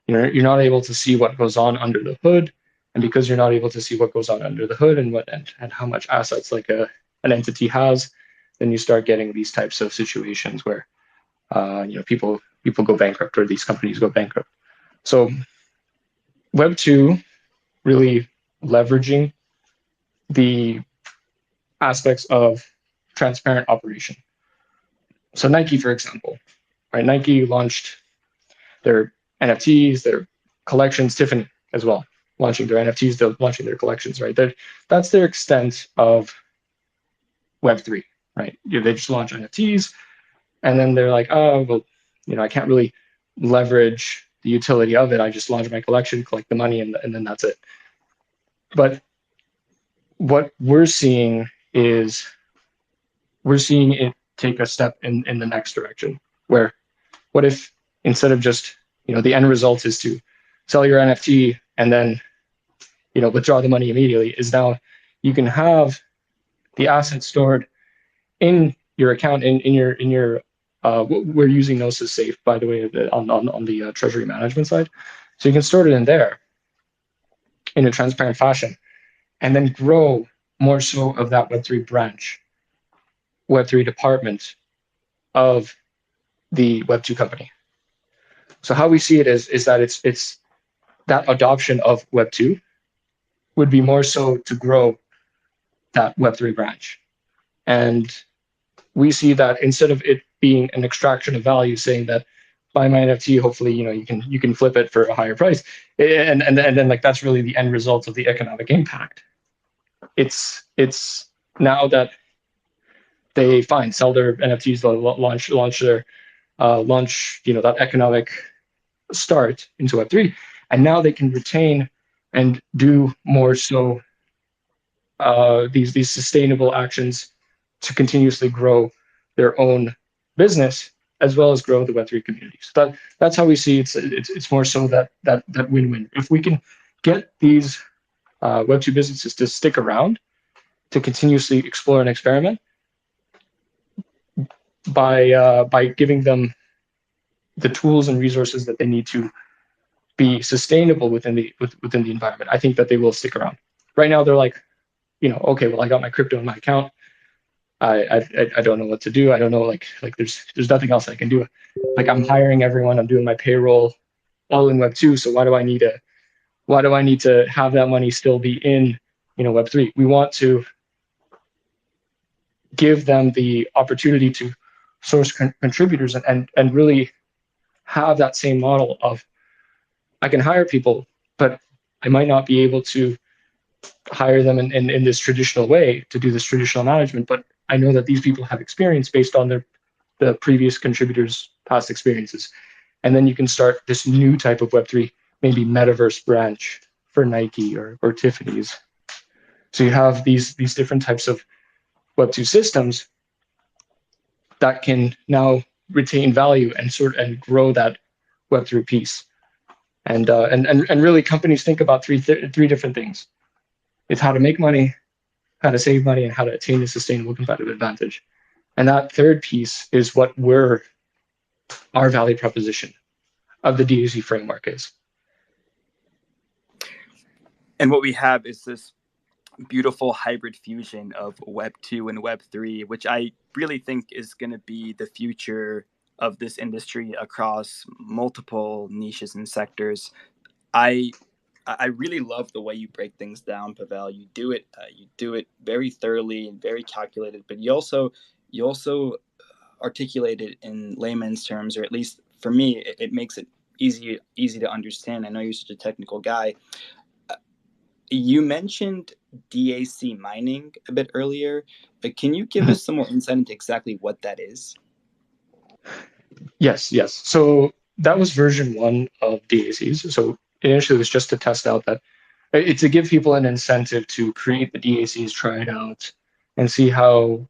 Speaker 2: you're not able to see what goes on under the hood, and because you're not able to see what goes on under the hood and and how much assets like an entity has, then you start getting these types of situations where people go bankrupt, or these companies go bankrupt. So Web2 really leveraging the aspects of transparent operation. So Nike, for example, right? Nike launched their NFTs, their collections, Tiffany as well, launching their NFTs, they're launching their collections, right? That's their extent of Web3, right? They just launch NFTs, and then they're like, oh, well, I can't really leverage the utility of it. I just launch my collection, collect the money, and then that's it. But what we're seeing is it take a step in the next direction, where what if instead of just, the end result is to sell your NFT and then, withdraw the money immediately, is now you can have the asset stored in your account, in your we're using Gnosis Safe, by the way, on the treasury management side. So you can store it in there in a transparent fashion, and then grow more so of that Web3 branch, Web3 department of the Web2 company. So how we see it is that it's that adoption of Web2 would be more so to grow that Web3 branch. And we see that instead of it being an extraction of value, saying that buy my NFT, hopefully, you can flip it for a higher price. And then like that's really the end result of the economic impact. It's now that they sell their NFTs, launch their that economic start into Web3, and now they can retain and do more so these sustainable actions to continuously grow their own business as well as grow the Web3 community. So that's how we see it's more so that win-win. If we can get these Web2 businesses to stick around, to continuously explore and experiment by giving them the tools and resources that they need to be sustainable within the environment, I think that they will stick around. Right now, they're like, okay, well, I got my crypto in my account. I don't know what to do. I don't know, like there's nothing else I can do. Like I'm hiring everyone, I'm doing my payroll all in Web2. So why do I need to have that money still be in Web3? We want to give them the opportunity to source contributors and really have that same model of, I can hire people, but I might not be able to hire them in this traditional way to do this traditional management, but I know that these people have experience based on the previous contributors' past experiences. And then you can start this new type of Web3, maybe metaverse branch for Nike or Tiffany's. So you have these different types of Web2 systems that can now retain value and grow that Web3 piece. And really, companies think about three different things. It's how to make money, how to save money, and how to attain a sustainable competitive advantage. And that third piece is what our value proposition of the DAZ framework is.
Speaker 1: And what we have is this beautiful hybrid fusion of Web 2 and Web 3, which I really think is going to be the future of this industry across multiple niches and sectors. I I really love the way you break things down, Pavel. You do it very thoroughly and very calculated, but you also articulate it in layman's terms, or at least for me, it makes it easy to understand. I know you're such a technical guy. You mentioned DAC mining a bit earlier. Can you give us some more insight into exactly what that is?
Speaker 2: Yes, yes. So that was version one of DACs. So initially it was just to test out that it's to give people an incentive to create the DACs, try it out, and see how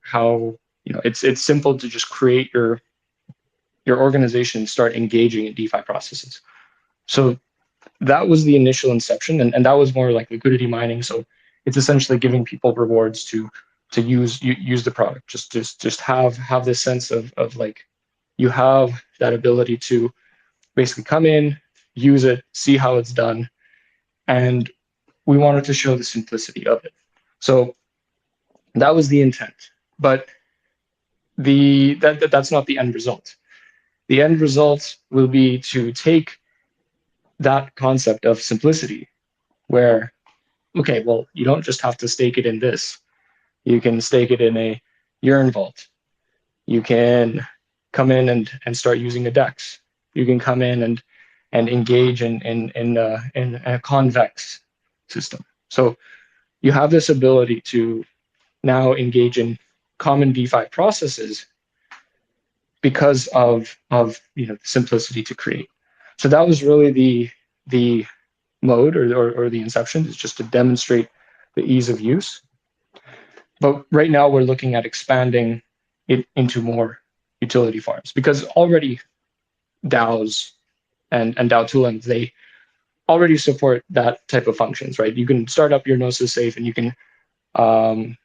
Speaker 2: it's simple to just create your organization, start engaging in DeFi processes. So that was the initial inception, and that was more like liquidity mining. So it's essentially giving people rewards to use the product. Just have this sense of like you have that ability to basically come in, use it, see how it's done, and we wanted to show the simplicity of it. So that was the intent, but that's not the end result. The end result will be to take that concept of simplicity, where okay, well, you don't just have to stake it in this. You can stake it in a urn vault. You can come in and start using a DEX. You can come in and engage in a convex system. So you have this ability to now engage in common DeFi processes because of simplicity to create. So that was really the mode or the inception, is just to demonstrate the ease of use. But right now we're looking at expanding it into more utility farms, because already DAOs and DAO tooling, they already support that type of functions, right? You can start up your Gnosis safe and you can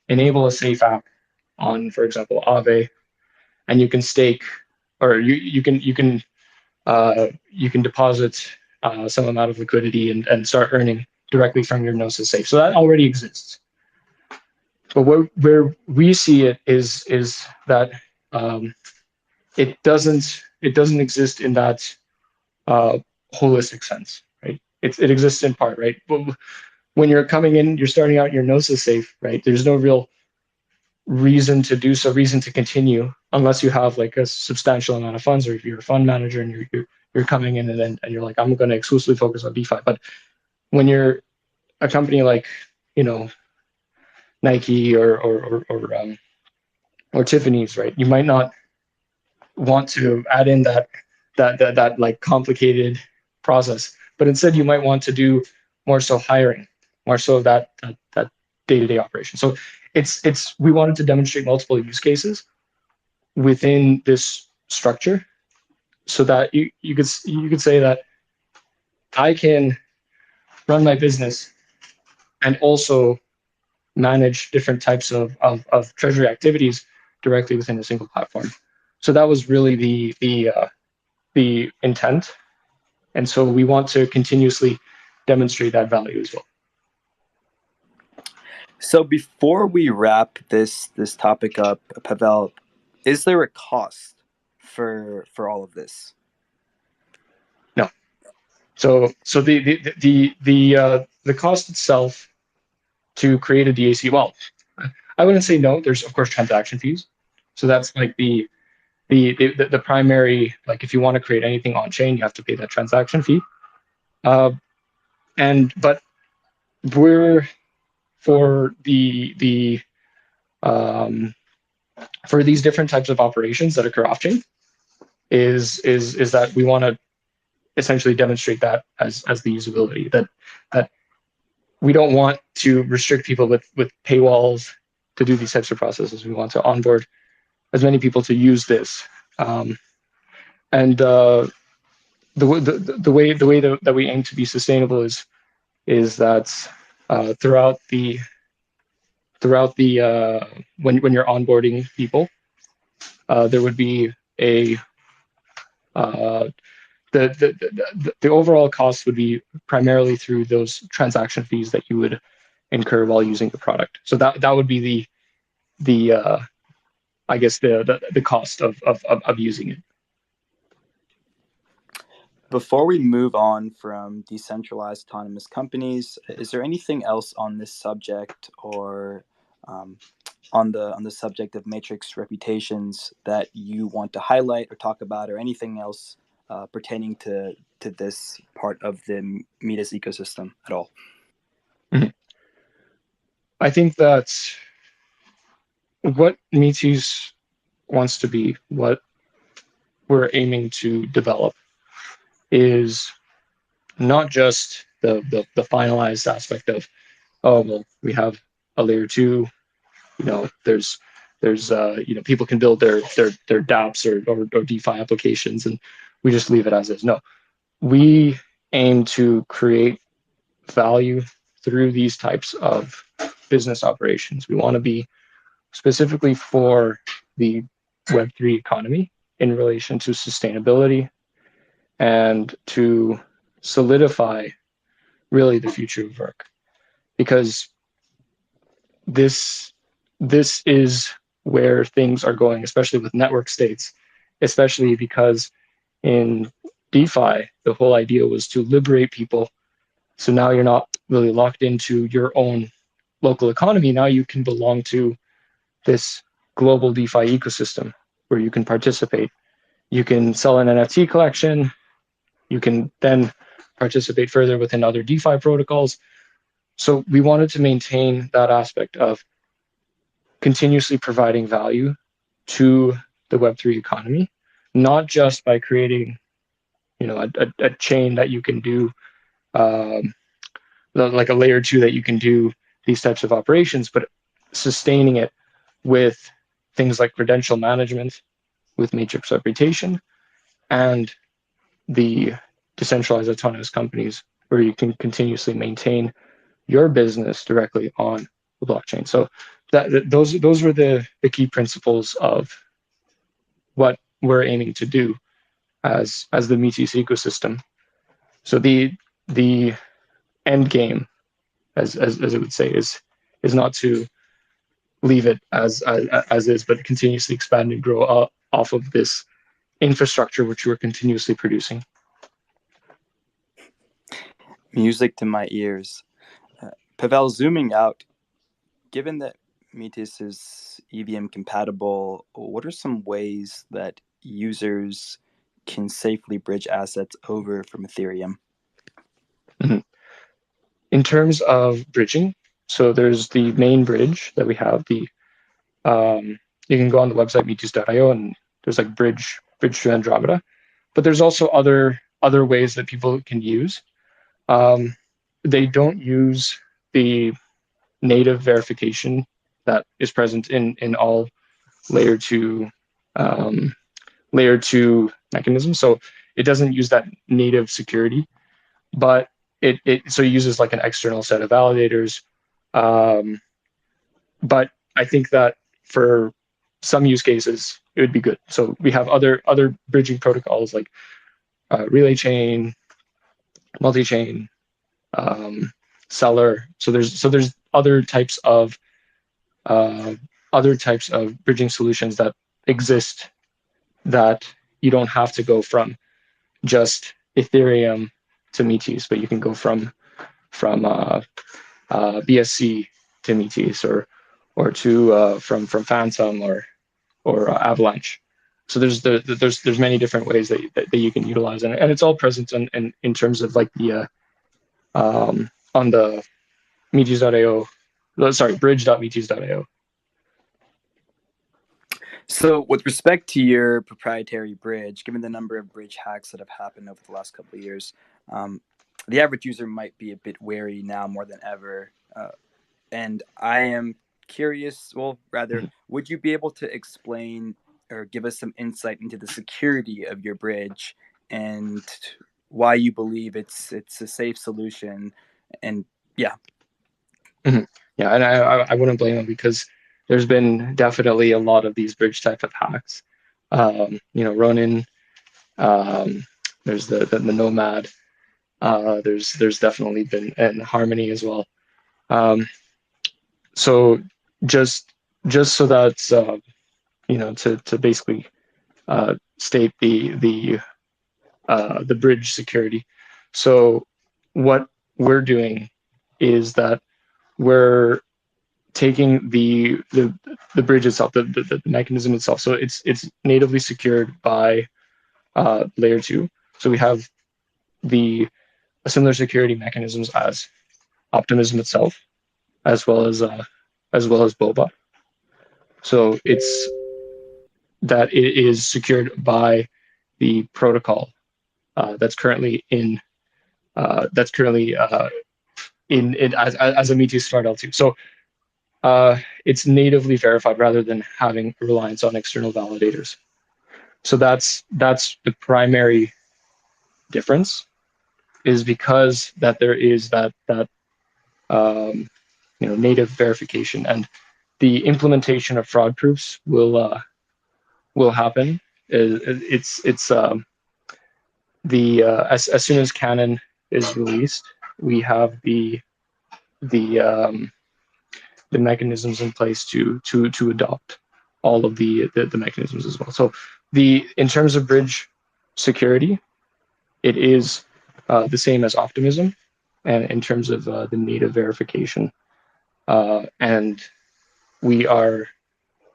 Speaker 2: enable a safe app on, for example, Aave, and you can stake, or you can deposit some amount of liquidity and start earning directly from your Gnosis safe. So that already exists. But where we see it is that it doesn't exist in that holistic sense, right? It exists in part, right? But when you're coming in, you're starting out your Gnosis safe, right? There's no real reason to do so, reason to continue, unless you have like a substantial amount of funds, or if you're a fund manager and you're coming in and you're like, I'm going to exclusively focus on DeFi. But when you're a company like, you know, Nike or Tiffany's, right? You might not want to add in that like complicated process, but instead you might want to do more so hiring, more so that day-to-day operation. So it's we wanted to demonstrate multiple use cases within this structure, so that you could say that I can run my business and also manage different types of treasury activities directly within a single platform. So that was really the intent, and so we want to continuously demonstrate that value as well.
Speaker 1: So before we wrap this topic up, Pavel, is there a cost for all of this?
Speaker 2: No. So the cost itself to create a DAC, well, I wouldn't say no. There's of course transaction fees. So that's like the primary, like if you want to create anything on chain, you have to pay that transaction fee. But we're for for these different types of operations that occur off chain, is that we want to essentially demonstrate that as the usability, that we don't want to restrict people with paywalls to do these types of processes. We want to onboard as many people to use this, and the way that we aim to be sustainable is that throughout the when you're onboarding people, there would be a the overall cost would be primarily through those transaction fees that you would incur while using the product. So that would be the I guess the cost of using it.
Speaker 1: Before we move on from decentralized autonomous companies, is there anything else on this subject or um, on the subject of matrix reputations that you want to highlight or talk about, or anything else pertaining to this part of the Metis ecosystem at all?
Speaker 2: Mhm. I think that what Metis wants to be, what we're aiming to develop, is not just the finalized aspect of, oh well, we have a layer two, there's people can build their dApps or DeFi applications, and we just leave it as is. No, we aim to create value through these types of business operations. We want to be specifically for the Web3 economy in relation to sustainability and to solidify really the future of work, because this this is where things are going, especially with network states, especially because in DeFi, the whole idea was to liberate people. So now you're not really locked into your own local economy. Now you can belong to this global DeFi ecosystem where you can participate. You can sell an NFT collection. You can then participate further within other DeFi protocols. So we wanted to maintain that aspect of continuously providing value to the Web3 economy, not just by creating, a chain that you can do, um, like a layer two that you can do these types of operations, but sustaining it with things like credential management, with matrix reputation, and the decentralized autonomous companies where you can continuously maintain your business directly on the blockchain. So those were the key principles of what we're aiming to do as the Metis ecosystem. So the end game, as it would say, is not to leave it as is, but continuously expand and grow off of this infrastructure which we're continuously producing.
Speaker 1: Music to my ears. Pavel, zooming out, given that Metis is EVM compatible, what are some ways that users can safely bridge assets over from Ethereum?
Speaker 2: Mm-hmm. In terms of bridging, so there's the main bridge that we have. You can go on the website MetisDAO, and there's like bridge to Andromeda, but there's also other ways that people can use. They don't use the native verification that is present in all layer two um, layer two mechanisms. So it doesn't use that native security, but it so it uses like an external set of validators. Um, but I think that for some use cases it would be good. So we have other bridging protocols like relay chain, multi-chain, um, Seller. So there's uh, other types of bridging solutions that exist, that you don't have to go from just Ethereum to Metis, but you can go from BSC to Metis, or to from Phantom or Avalanche. So there's many different ways that you can utilize, and it's all present in terms of like the on the Metis.io, sorry, bridge.metis.io.
Speaker 1: So, with respect to your proprietary bridge, given the number of bridge hacks that have happened over the last couple of years, the average user might be a bit wary now more than ever. And I am curious, well, rather, would you be able to explain or give us some insight into the security of your bridge and why you believe it's a safe solution? And yeah.
Speaker 2: Mm-hmm. Yeah, and I wouldn't blame them, because there's been definitely a lot of these bridge type of hacks. Ronin, um, there's the Nomad, there's definitely been, and Harmony as well. So just just so that to basically state the the bridge security. So what we're doing is that we're taking the bridge itself, the mechanism itself. So it's natively secured by layer 2. So we have the similar security mechanisms as Optimism itself, as well as Boba. So it's that it is secured by the protocol that's currently in as a Meteor Smart L2. So it's natively verified rather than having reliance on external validators. So that's the primary difference, is because that there is that native verification, and the implementation of fraud proofs will happen. It's as soon as Canon is released, we have the mechanisms in place to adopt all of the mechanisms as well. So in terms of bridge security, it is the same as Optimism, and in terms of the native verification, and we are,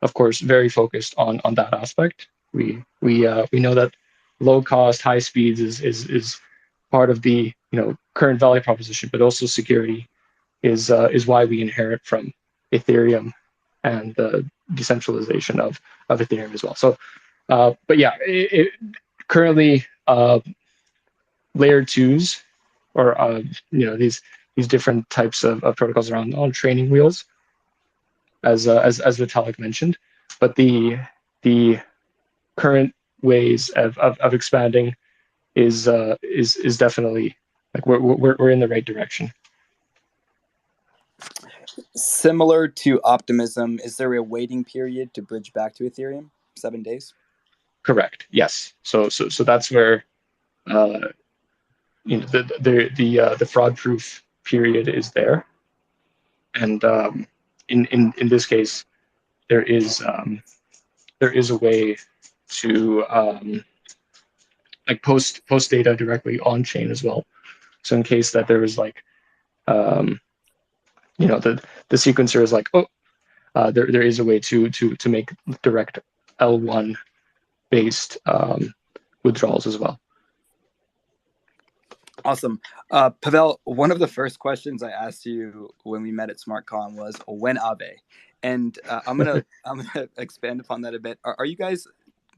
Speaker 2: of course, very focused on that aspect. We know that low cost, high speeds is part of the current value proposition, but also security is why we inherit from Ethereum and the decentralization of Ethereum as well. So, but yeah, currently layer twos, or these different types of protocols around on training wheels, as Vitalik mentioned, but the current ways of expanding is definitely, like, we're in the right direction.
Speaker 1: Similar to Optimism, is there a waiting period to bridge back to Ethereum? 7 days?
Speaker 2: Correct. Yes. So that's where the fraud proof period is there, and in this case, there is a way to like post data directly on chain as well. So in case that there was like the sequencer is like, there is a way to make direct L1 based withdrawals as well.
Speaker 1: Awesome. Pavel, one of the first questions I asked you when we met at SmartCon was, when Aave? And I'm gonna expand upon that a bit. Are you guys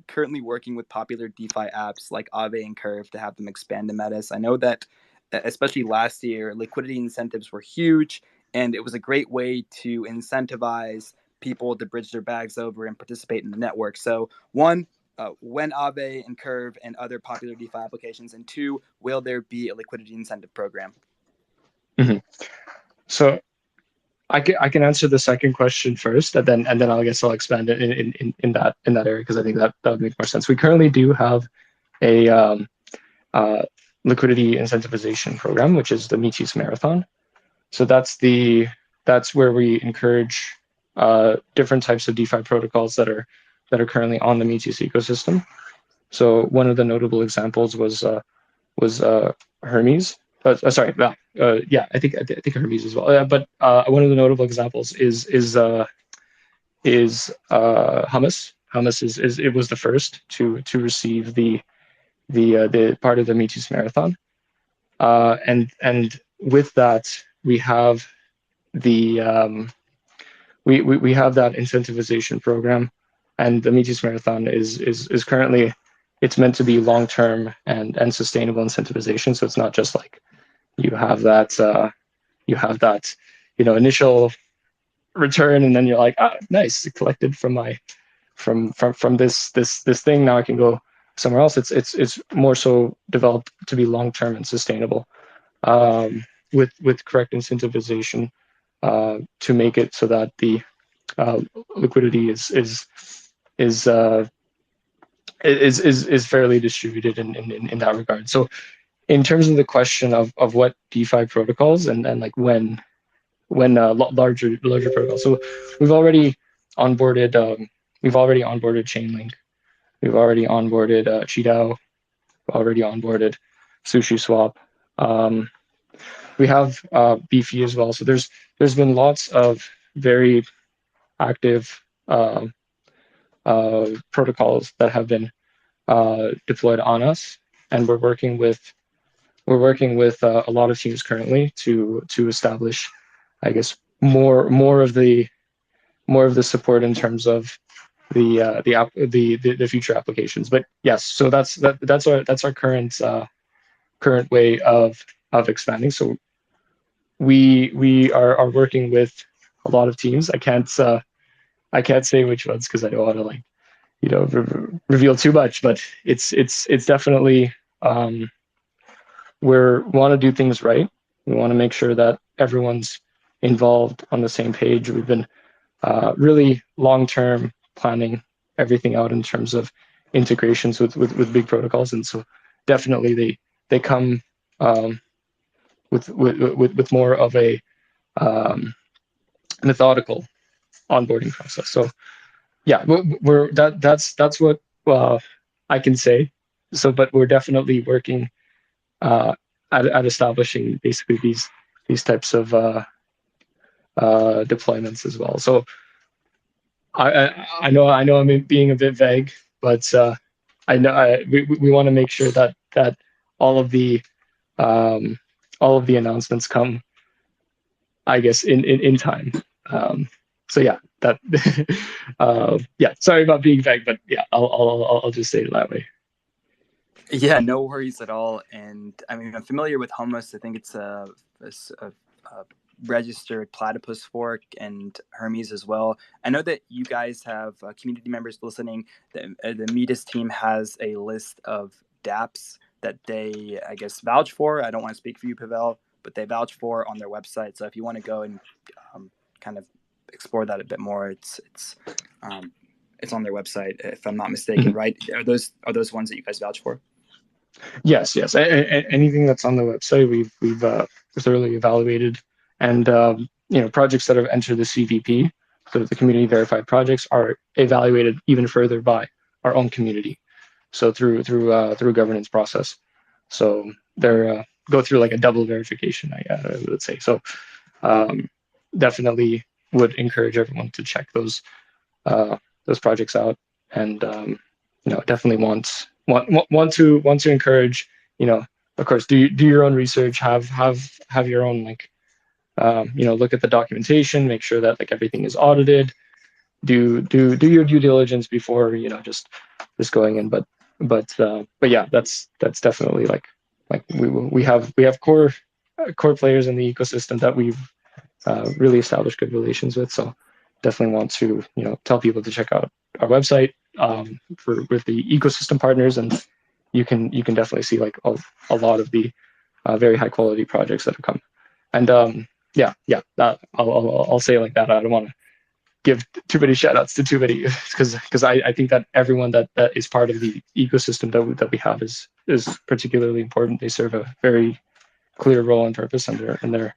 Speaker 1: currently working with popular DeFi apps like Aave and Curve to have them expand to Metis? I know that especially last year, liquidity incentives were huge, and it was a great way to incentivize people to bridge their bags over and participate in the network. So when Aave and Curve and other popular DeFi applications, and 2, will there be a liquidity incentive program?
Speaker 2: Mm-hmm. So I can answer the second question first, and then I guess I'll expand it in that area, because I think that would make more sense. We currently do have a liquidity incentivization program, which is the Metis Marathon. So that's where we encourage different types of DeFi protocols that are currently on the Metis ecosystem. So one of the notable examples was Hermes. Sorry, I think Hermes as well. But one of the notable examples is Hummus. Hummus it was the first to receive the part of the Metis Marathon, and with that we have we have that incentivization program, and the Metis Marathon is currently, it's meant to be long-term and sustainable incentivization. So it's not just like you have that initial return, and then you're like, nice, it collected from this thing. Now I can go somewhere else. It's more so developed to be long-term and sustainable, with correct incentivization to make it so that the liquidity is fairly distributed in that regard. So in terms of the question of what DeFi protocols and like when larger protocols. So we've already onboarded Chainlink, we've already onboarded Cheetah, already onboarded, Sushi Swap. We have Beefy as well. So there's been lots of very active protocols that have been deployed on us, and we're working with a lot of teams currently to establish, I guess, more of the support in terms of the future applications. But yes, so that's our current way of expanding. So we are working with a lot of teams. I can't say which ones because I don't want to reveal too much, but it's definitely we want to do things right. We want to make sure that everyone's involved on the same page. We've been really long-term planning everything out in terms of integrations with big protocols, and so definitely they come with more of a methodical onboarding process. So yeah, that's what I can say. So, but we're definitely working at establishing basically these types of deployments as well. So I know I'm being a bit vague, but we want to make sure that all of the um, all of the announcements come, I guess, in time. So yeah, that yeah. Sorry about being vague, but yeah, I'll just say it that way.
Speaker 1: Yeah, no worries at all. And I mean, I'm familiar with Hummus. I think it's a registered platypus fork and Hermes as well. I know that you guys have community members listening. The Metis team has a list of dApps that they, I guess, vouch for. I don't want to speak for you, Pavel, but they vouch for on their website. So if you want to go and kind of explore that a bit more, it's on their website, if I'm not mistaken, right? Are those ones that you guys vouch for?
Speaker 2: Yes. Anything that's on the website, we've thoroughly evaluated, and projects that have entered the CVP, so the community verified projects, are evaluated even further by our own community. So through governance process. So they're go through like a double verification, I would say. So definitely would encourage everyone to check those projects out, and definitely want to encourage, of course, do your own research, have your own look at the documentation, make sure that like everything is audited, do your due diligence before just going in. But yeah, that's definitely like we have core players in the ecosystem that we've really established good relations with. So definitely want to tell people to check out our website with the ecosystem partners, and you can definitely see like a lot of the very high quality projects that have come. And yeah, that I'll say it like that. I don't want to give too many shout outs to too many because I think that everyone that is part of the ecosystem that we have is particularly important. They serve a very clear role and purpose, and they're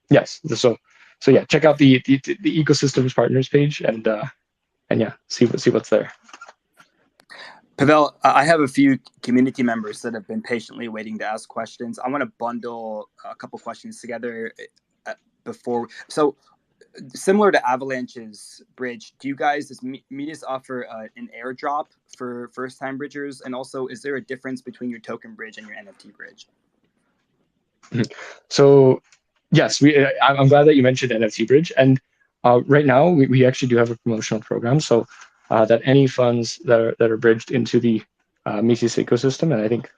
Speaker 2: yes. So yeah, check out the ecosystems partners page, and yeah, see what's there.
Speaker 1: Pavel, I have a few community members that have been patiently waiting to ask questions. I want to bundle a couple questions together before. So, similar to Avalanche's bridge, do you guys, does Metis offer an airdrop for first-time bridgers? And also, is there a difference between your token bridge and your NFT bridge?
Speaker 2: So, yes, I'm glad that you mentioned NFT bridge. And right now, we actually do have a promotional program. So that any funds that are bridged into the Metis ecosystem, and I think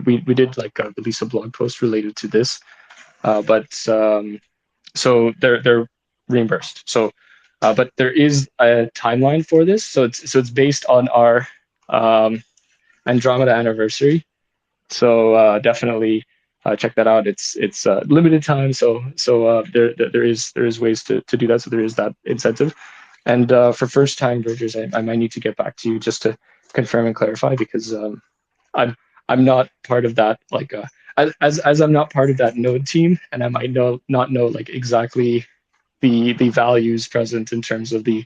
Speaker 2: we did like release a blog post related to this, but so they're reimbursed. So, but there is a timeline for this. So it's based on our Andromeda anniversary. So definitely check that out. It's limited time, so there is ways to do that. So there is that incentive. And for first time bridgers, I might need to get back to you just to confirm and clarify, because I'm not part of that, like as I'm not part of that node team, and I might not know like exactly the values present in terms of the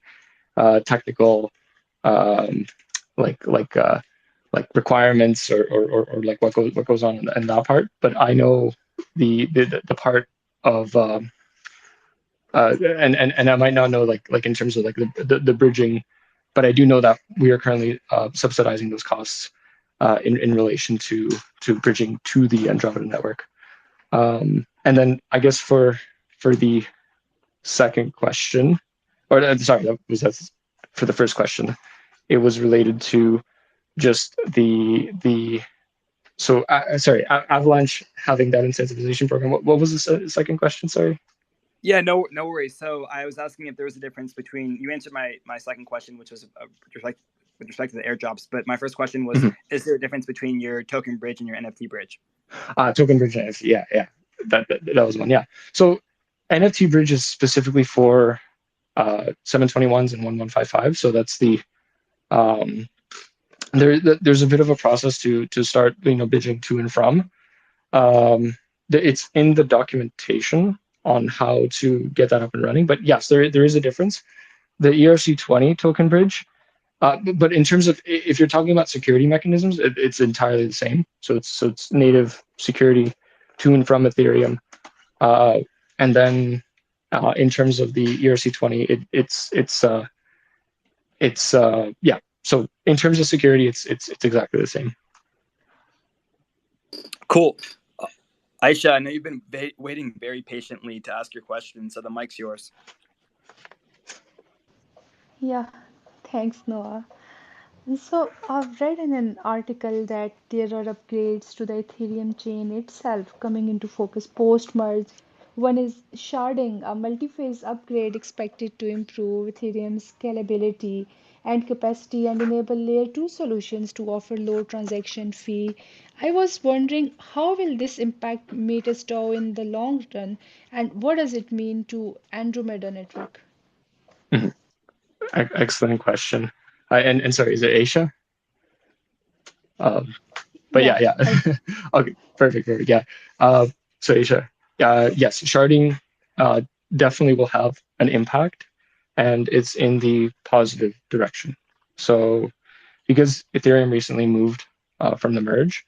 Speaker 2: technical like like requirements or like what goes on in that part. But I know the part of and I might not know like in terms of like the bridging, but I do know that we are currently subsidizing those costs in relation to bridging to the Andromeda network. And then I guess for the second question, or sorry, that's for the first question. It was related to just the so sorry, Avalanche having that incentivization program. What was the second question? Sorry.
Speaker 1: Yeah, no worries. So I was asking if there was a difference between, you answered my second question, which was with respect to the airdrops. But my first question was, is there a difference between your token bridge and your NFT bridge?
Speaker 2: Token bridge and NFT, yeah. That was one, yeah. So NFT bridge is specifically for 721s and 1155. So that's the there's a bit of a process to start bridging to and from. It's in the documentation on how to get that up and running. But yes, there is a difference. The ERC20 token bridge, but in terms of if you're talking about security mechanisms, it's entirely the same. So it's native security to and from Ethereum, and then in terms of the ERC20, it's yeah. So in terms of security, it's exactly the same.
Speaker 1: Cool. Aisha, I know you've been waiting very patiently to ask your question, so the mic's yours.
Speaker 3: Yeah, thanks, Noah. So I've read in an article that there are upgrades to the Ethereum chain itself coming into focus post-merge. One is sharding, a multi-phase upgrade expected to improve Ethereum's scalability and capacity and enable layer 2 solutions to offer low transaction fee. I was wondering how will this impact MetisDAO in the long run and what does it mean to Andromeda network?
Speaker 2: Excellent question. And sorry, is it Aisha? But yeah. Okay, perfect. Yeah. So Aisha, yes, sharding definitely will have an impact, and it's in the positive direction. So because Ethereum recently moved from the merge,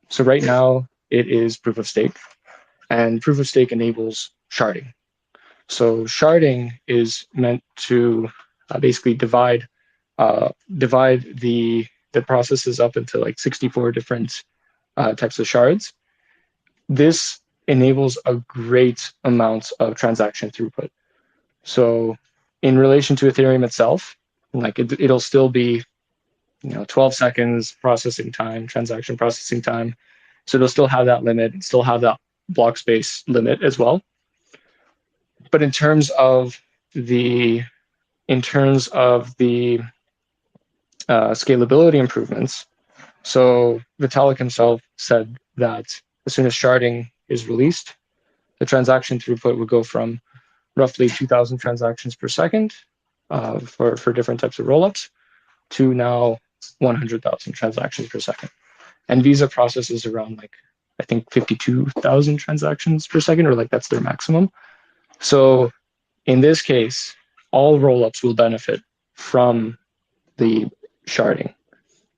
Speaker 2: so right now it is proof of stake, and proof of stake enables sharding. So sharding is meant to basically divide the processes up into like 64 different types of shards. This enables a great amount of transaction throughput. So in relation to Ethereum itself, like it'll still be 12 seconds processing time, transaction processing time. So it'll still have that limit and still have that block space limit as well. But in terms of the scalability improvements, so Vitalik himself said that as soon as sharding is released, the transaction throughput would go from roughly 2,000 transactions per second for different types of rollups to now 100,000 transactions per second. And Visa processes around like, I think 52,000 transactions per second, or like that's their maximum. So in this case, all rollups will benefit from the sharding.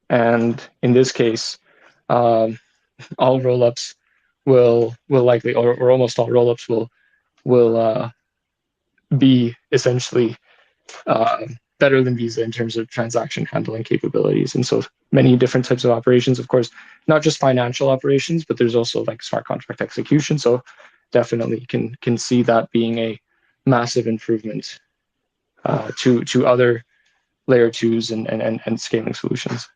Speaker 2: And in this case, all rollups will likely, or almost all rollups will be essentially better than Visa in terms of transaction handling capabilities. And so many different types of operations, of course, not just financial operations, but there's also like smart contract execution. So definitely can see that being a massive improvement to other layer twos and scaling solutions.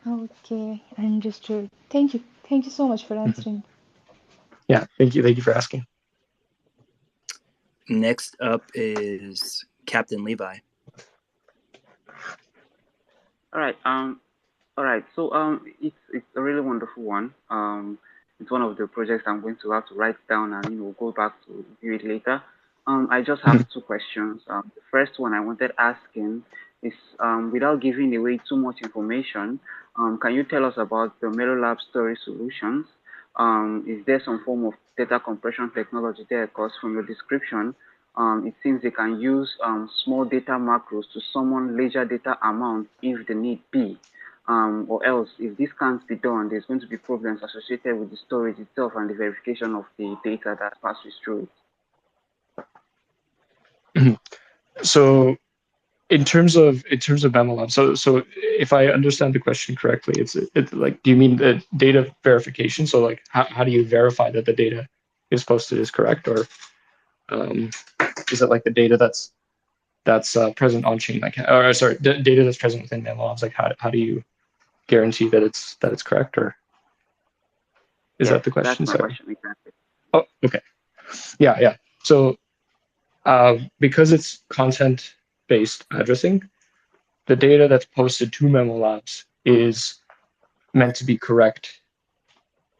Speaker 3: Okay, understood. Thank you. Thank you so much for answering.
Speaker 2: Yeah, thank you for asking.
Speaker 1: Next up is Captain Levi.
Speaker 4: All right. So it's a really wonderful one. It's one of the projects I'm going to have to write down and go back to view it later. I just have two questions. The first one I wanted asking is without giving away too much information, can you tell us about the MeloLab storage solutions? Is there some form of data compression technology there? Because from your description, it seems they can use small data macros to summon larger data amounts if the need be. Or else, if this can't be done, there's going to be problems associated with the storage itself and the verification of the data that passes through it.
Speaker 2: So in terms of MemoLab, so if I understand the question correctly, it's like, do you mean the data verification? So like, how do you verify that the data is posted is correct, or is it like the data that's present on chain, like, or sorry, data that's present within MemoLabs? Like, how do you guarantee that it's correct, or is that the question?
Speaker 4: That's my question, exactly.
Speaker 2: Oh, okay. Yeah. So because it's content-based addressing, the data that's posted to MemoLabs is meant to be correct.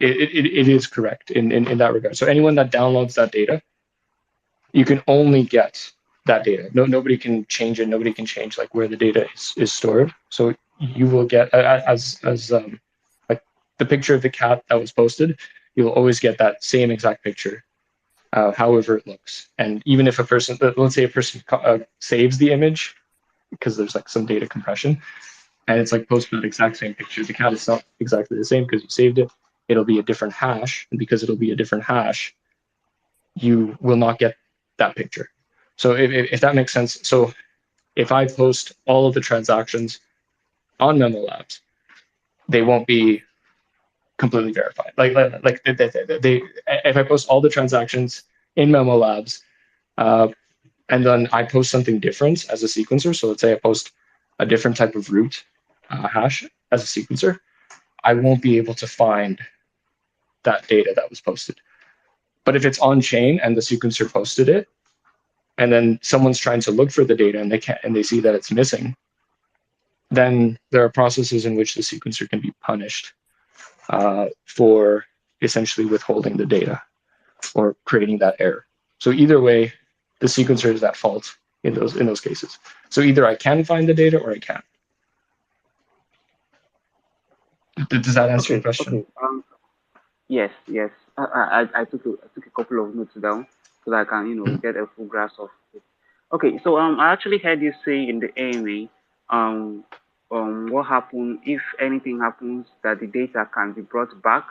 Speaker 2: It is correct in that regard. So anyone that downloads that data, you can only get that data. Nobody can change it. Nobody can change like where the data is stored. So you will get as like the picture of the cat that was posted, you'll always get that same exact picture, however it looks. And even if a person, let's say a person saves the image because there's like some data compression, and it's like posted that exact same picture, the cat is not exactly the same because you saved it. It'll be a different hash, and because it'll be a different hash, you will not get that picture. So if that makes sense, so if I post all of the transactions on MemoLabs, they won't be completely verified. Like they if I post all the transactions in MemoLabs, and then I post something different as a sequencer. So let's say I post a different type of root hash as a sequencer, I won't be able to find that data that was posted. But if it's on chain and the sequencer posted it, and then someone's trying to look for the data and they can't, and they see that it's missing, then there are processes in which the sequencer can be punished for essentially withholding the data or creating that error. So either way, the sequencer is at fault in those cases. So either I can find the data or I can't. Does that answer your question?
Speaker 4: Okay. Yes. I took a couple of notes down so that I can get a full grasp of it. Okay, so I actually heard you say in the AMA, what happened if anything happens that the data can be brought back.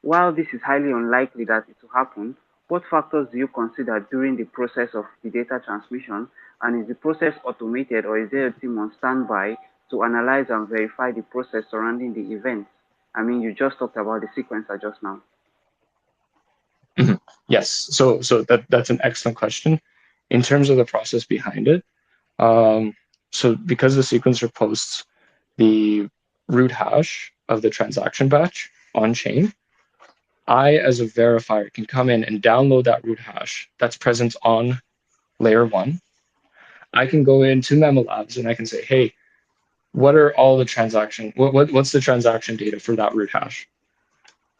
Speaker 4: While this is highly unlikely that it will happen, what factors do you consider during the process of the data transmission? And is the process automated, or is there a team on standby to analyze and verify the process surrounding the event? I mean, you just talked about the sequencer just now.
Speaker 2: Yes, so that's an excellent question. In terms of the process behind it, so because the sequencer posts the root hash of the transaction batch on chain, I, as a verifier, can come in and download that root hash that's present on layer 1. I can go into MemoLabs and I can say, hey, what are all the transaction, what's the transaction data for that root hash?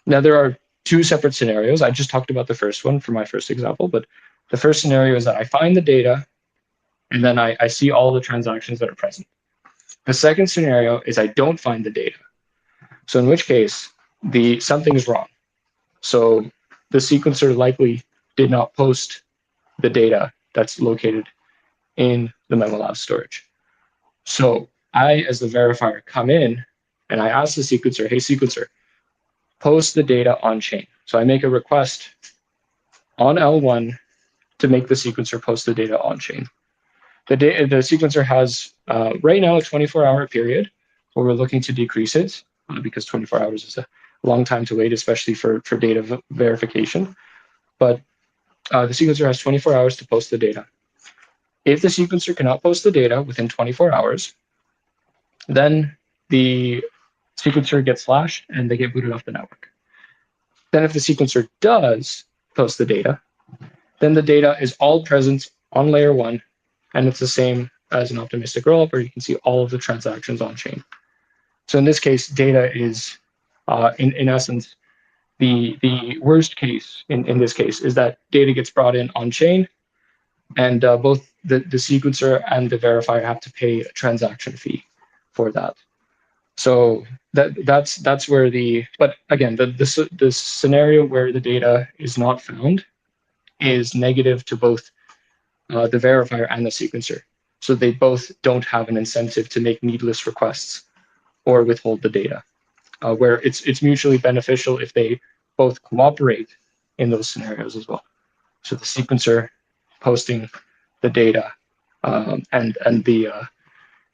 Speaker 2: Now, there are two separate scenarios. I just talked about the first one for my first example, but the first scenario is that I find the data and then I see all the transactions that are present. The second scenario is I don't find the data. So in which case, something is wrong. So the sequencer likely did not post the data that's located in the MemoLab storage. So I, as the verifier, come in and I ask the sequencer, hey, sequencer, post the data on chain. So I make a request on L1 to make the sequencer post the data on chain. The sequencer has right now a 24-hour period where we're looking to decrease it because 24 hours is a long time to wait, especially for data verification. But the sequencer has 24 hours to post the data. If the sequencer cannot post the data within 24 hours, then the sequencer gets flashed and they get booted off the network. Then if the sequencer does post the data, then the data is all present on layer 1, and it's the same as an optimistic rollup where you can see all of the transactions on chain. So in this case, data is, in essence, the worst case in this case is that data gets brought in on chain, and both the sequencer and the verifier have to pay a transaction fee for that. So that's where but again, the scenario where the data is not found is negative to both the verifier and the sequencer. So they both don't have an incentive to make needless requests or withhold the data, where it's mutually beneficial if they both cooperate in those scenarios as well. So the sequencer posting the data, and the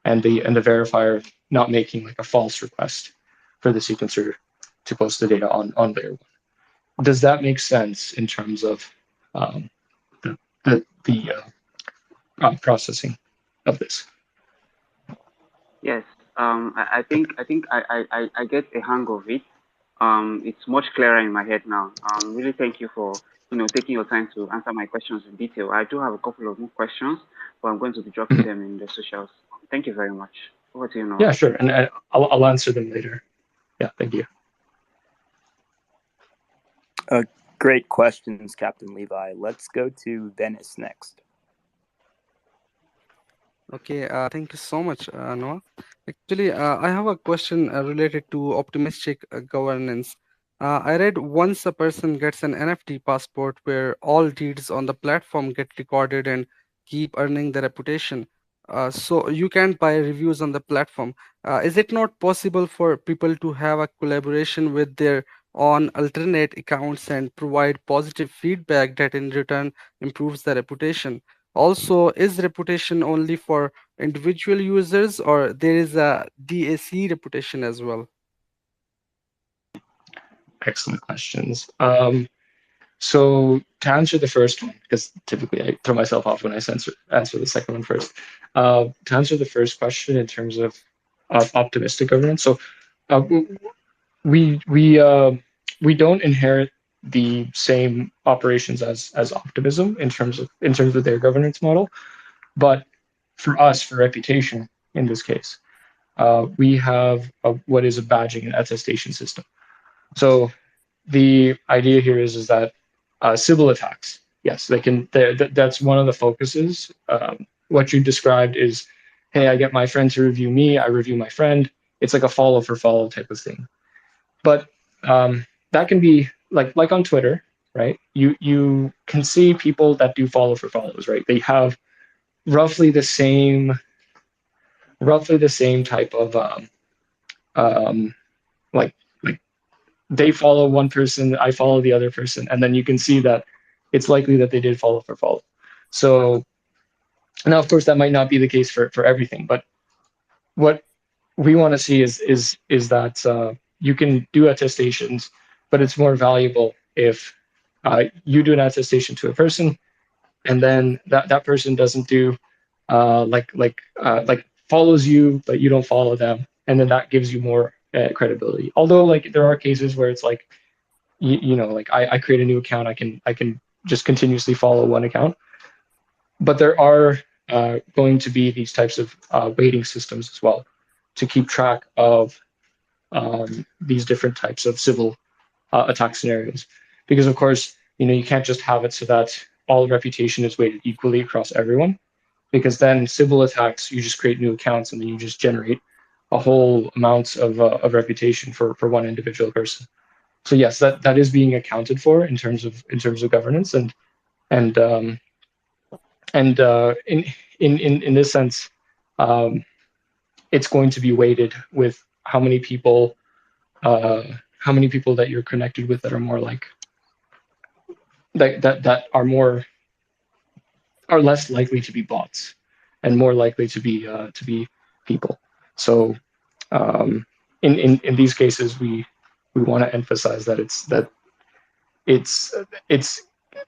Speaker 2: verifier not making like a false request for the sequencer to post the data on layer one. Does that make sense in terms of the processing of this?
Speaker 4: Yes. I think I get a hang of it. It's much clearer in my head now. Really thank you for taking your time to answer my questions in detail. I do have a couple of more questions, but I'm going to be dropping them in the socials. Thank you very much. Over to you now.
Speaker 2: Yeah, sure, and I'll answer them later. Yeah, thank you.
Speaker 1: Great questions, Captain Levi. Let's go to Venice next.
Speaker 5: Okay, thank you so much, Noah. Actually, I have a question related to optimistic governance. I read once a person gets an NFT passport where all deeds on the platform get recorded and keep earning the reputation. So you can't buy reviews on the platform. Is it not possible for people to have a collaboration with their own alternate accounts and provide positive feedback that in return improves the reputation? Also, is reputation only for individual users, or there is a DAC reputation as well?
Speaker 2: Excellent questions. So to answer the first one, because typically I throw myself off when I answer the second one first. To answer the first question in terms of optimistic governance, so we don't inherit the same operations as optimism in terms of their governance model, but for us, for reputation in this case, we have what is a badging and attestation system. So the idea here is that Sybil attacks, yes, they can. That's one of the focuses. What you described is, hey, I get my friend to review me, I review my friend. It's like a follow for follow type of thing. But that can be like on Twitter, right? You can see people that do follow for follows, right? They have roughly the same type of like they follow one person, I follow the other person, and then you can see that it's likely that they did follow for follow. So now, of course, that might not be the case for everything, but what we want to see is that you can do attestations, but it's more valuable if you do an attestation to a person, and then that person doesn't do like follows you, but you don't follow them, and then that gives you more credibility. Although like there are cases where it's like like I create a new account, I can just continuously follow one account, but there are going to be these types of weighting systems as well to keep track of these different types of civil attack scenarios, because of course you can't just have it so that all reputation is weighted equally across everyone, because then civil attacks, you just create new accounts and then you just generate a whole amount of reputation for one individual person. So yes, that is being accounted for in terms of governance, and in this sense, it's going to be weighted with how many people that you're connected with that are more like that are less likely to be bots and more likely to be people. So in these cases, we want to emphasize that it's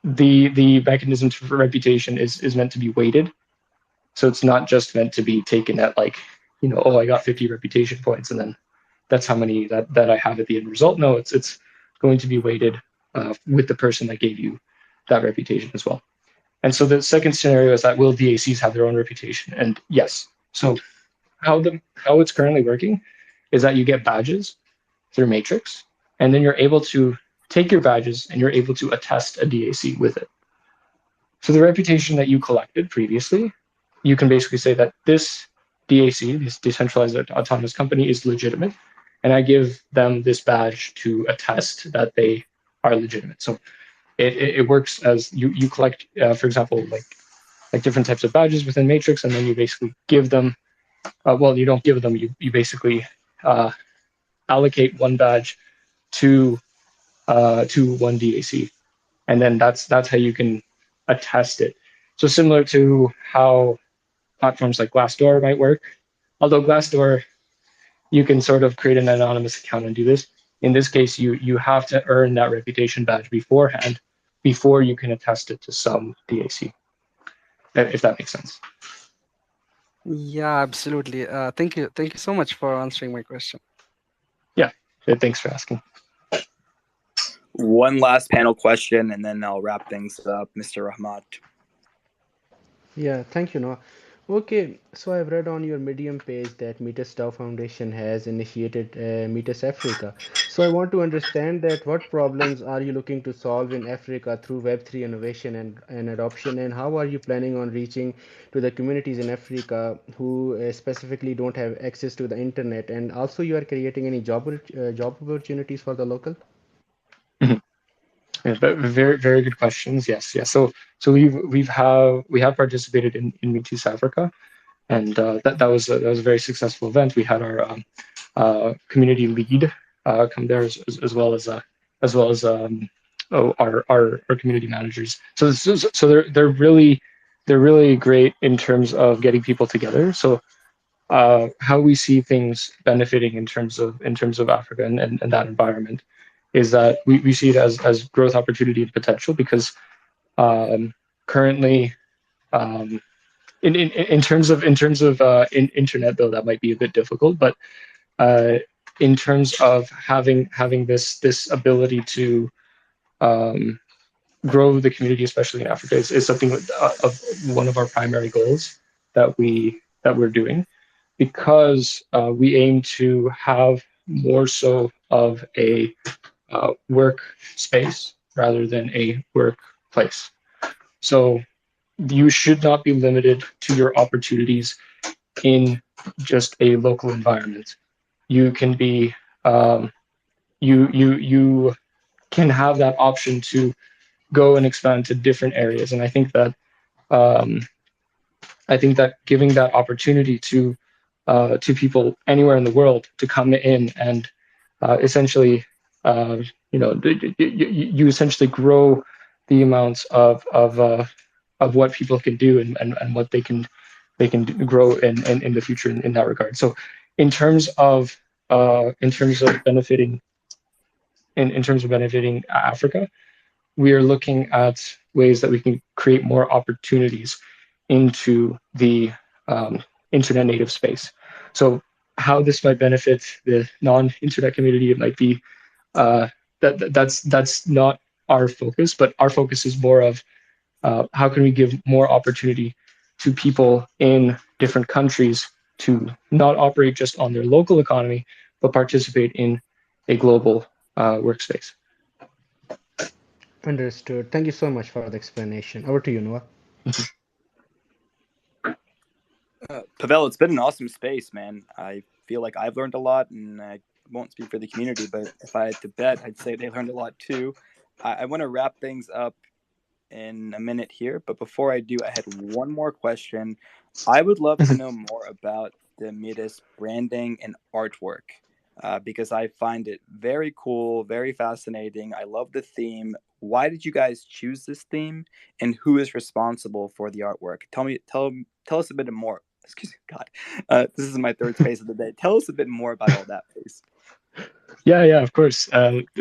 Speaker 2: the mechanism for reputation is meant to be weighted. So it's not just meant to be taken at like, oh, I got 50 reputation points and then that's how many that I have at the end result. No, it's going to be weighted with the person that gave you that reputation as well. And so the second scenario is that will DACs have their own reputation? And yes. So how it's currently working is that you get badges through Matrix, and then you're able to take your badges and you're able to attest a DAC with it. So the reputation that you collected previously, you can basically say that this DAC, this decentralized autonomous company, is legitimate, and I give them this badge to attest that they are legitimate. So it works as you collect, for example, like like different types of badges within Matrix, and then you basically give them. Well, you don't give them. You basically allocate one badge to one DAC, and then that's how you can attest it. So similar to how platforms like Glassdoor might work, although Glassdoor you can sort of create an anonymous account and do this. In this case, you have to earn that reputation badge beforehand before you can attest it to some DAC, if that makes sense.
Speaker 5: Yeah, absolutely. Thank you. Thank you so much for answering my question.
Speaker 2: Yeah, thanks for asking.
Speaker 1: One last panel question, and then I'll wrap things up, Mr. Rahmat.
Speaker 6: Yeah, thank you, Noah. Okay, so I've read on your Medium page that MetisDAO Foundation has initiated Metis Africa. So I want to understand that what problems are you looking to solve in Africa through Web3 innovation and adoption, and how are you planning on reaching to the communities in Africa who specifically don't have access to the internet? And also, you are creating any job opportunities for the local?
Speaker 2: Mhm. Yeah, but very good questions. Yes. So we have participated in Metis Africa, and that was a very successful event. We had our community lead come there as well as our community managers. So they're really great in terms of getting people together. So how we see things benefiting in terms of Africa and that environment is that we see it as growth opportunity and potential, because currently in terms of internet, though, that might be a bit difficult, but in terms of having this ability to grow the community, especially in Africa, is something of one of our primary goals that we're doing, because we aim to have more so of a work space rather than a workplace. So you should not be limited to your opportunities in just a local environment. You can be you can have that option to go and expand to different areas, and um, I think that giving that opportunity to people anywhere in the world to come in and essentially you essentially grow the amounts of what people can do, and what they can grow in the future in that regard. So in terms of benefiting in terms of benefiting Africa, we are looking at ways that we can create more opportunities into the internet native space. So how this might benefit the non-internet community, it might be that's not our focus, but our focus is more of how can we give more opportunity to people in different countries to not operate just on their local economy, but participate in a global workspace.
Speaker 6: Understood. Thank you so much for the explanation. Over to you, Noah.
Speaker 1: Pavel, it's been an awesome space, man. I feel like I've learned a lot, and I won't speak for the community, but if I had to bet, I'd say they learned a lot too. I want to wrap things up in a minute here, but before I do, I had one more question. I would love to know more about the Metis branding and artwork, because I find it very cool, very fascinating. I love the theme. Why did you guys choose this theme, and who is responsible for the artwork? Tell us a bit more. Excuse me, God. This is my third space of the day. Tell us a bit more about all that, please.
Speaker 2: Yeah, of course.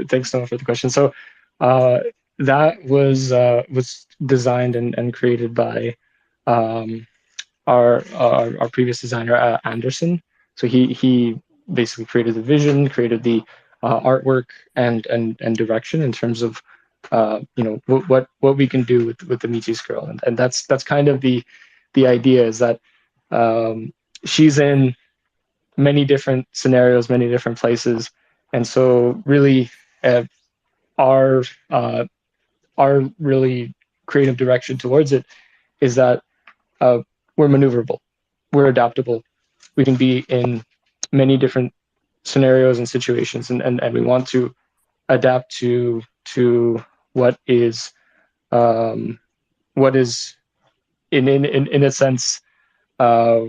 Speaker 2: Thanks so much for the question. So that was designed and created by our previous designer, Anderson. So he basically created the vision, created the artwork and direction in terms of what we can do with the Metis girl, and that's kind of the idea, is that she's in many different scenarios, many different places, and so really our really creative direction towards it is that we're maneuverable, we're adaptable, we can be in many different scenarios and situations, and we want to adapt to what is in a sense, uh,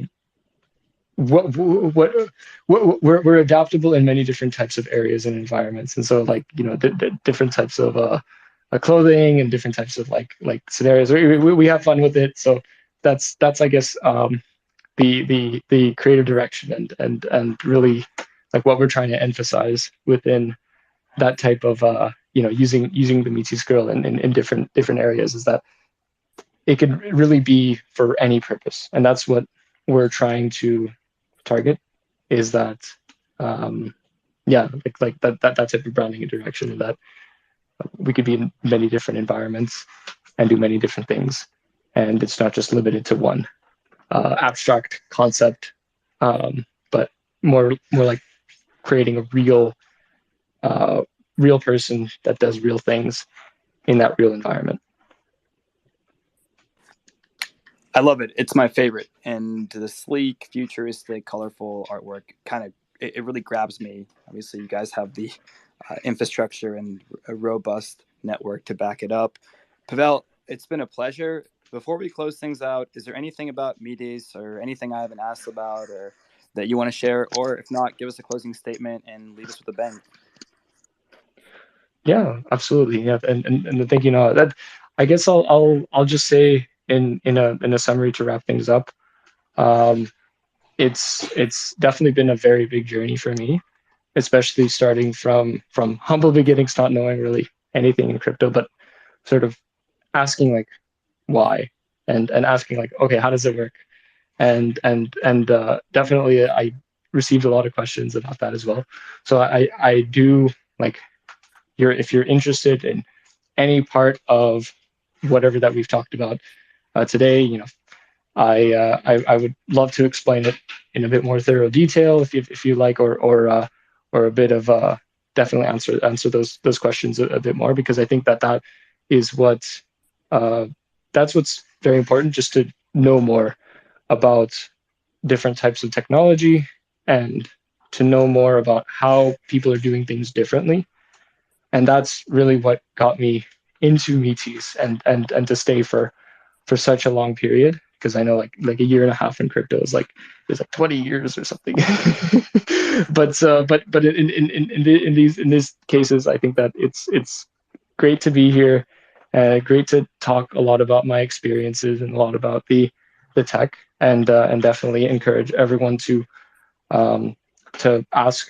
Speaker 2: we're adaptable in many different types of areas and environments, and so like the different types of clothing and different types of like scenarios. We have fun with it, so that's I guess the creative direction and really like what we're trying to emphasize within that type of using the Metis girl in different areas is that it could really be for any purpose, and that's what we're trying to target is that like that type of branding and direction, and that we could be in many different environments and do many different things, and it's not just limited to one abstract concept, but more like creating a real person that does real things in that real environment.
Speaker 1: I love it. It's my favorite. And the sleek, futuristic, colorful artwork it really grabs me. Obviously, you guys have the infrastructure and a robust network to back it up. Pavel, it's been a pleasure. Before we close things out, is there anything about Metis or anything I haven't asked about or that you want to share? Or if not, give us a closing statement and leave us with a bang.
Speaker 2: Yeah, absolutely. Yeah, and thank you. That I guess I'll just say in a summary to wrap things up. It's definitely been a very big journey for me, especially starting from humble beginnings, not knowing really anything in crypto, but sort of asking like why and asking like, okay, how does it work? And definitely I received a lot of questions about that as well. So I do like if you're interested in any part of whatever that we've talked about today, I would love to explain it in a bit more thorough detail if you like, or a bit of definitely answer those questions a bit more, because I think that is that's what's very important, just to know more about different types of technology and to know more about how people are doing things differently. And that's really what got me into Metis and to stay for such a long period, because I know like a year and a half in crypto is like 20 years or something. But in these cases, I think that it's great to be here, great to talk a lot about my experiences and a lot about the tech, and definitely encourage everyone um, to ask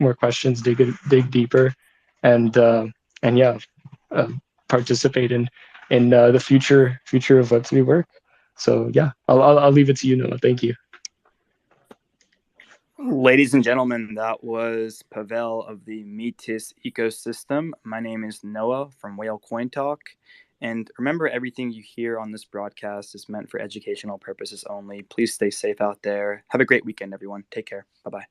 Speaker 2: more questions, dig deeper, and yeah, uh, participate in the future of Web3 work. So yeah, I'll leave it to you, Noah. Thank you.
Speaker 1: Ladies and gentlemen, that was Pavel of the Metis ecosystem. My name is Noah from Whale Coin Talk. And remember, everything you hear on this broadcast is meant for educational purposes only. Please stay safe out there. Have a great weekend, everyone. Take care. Bye-bye.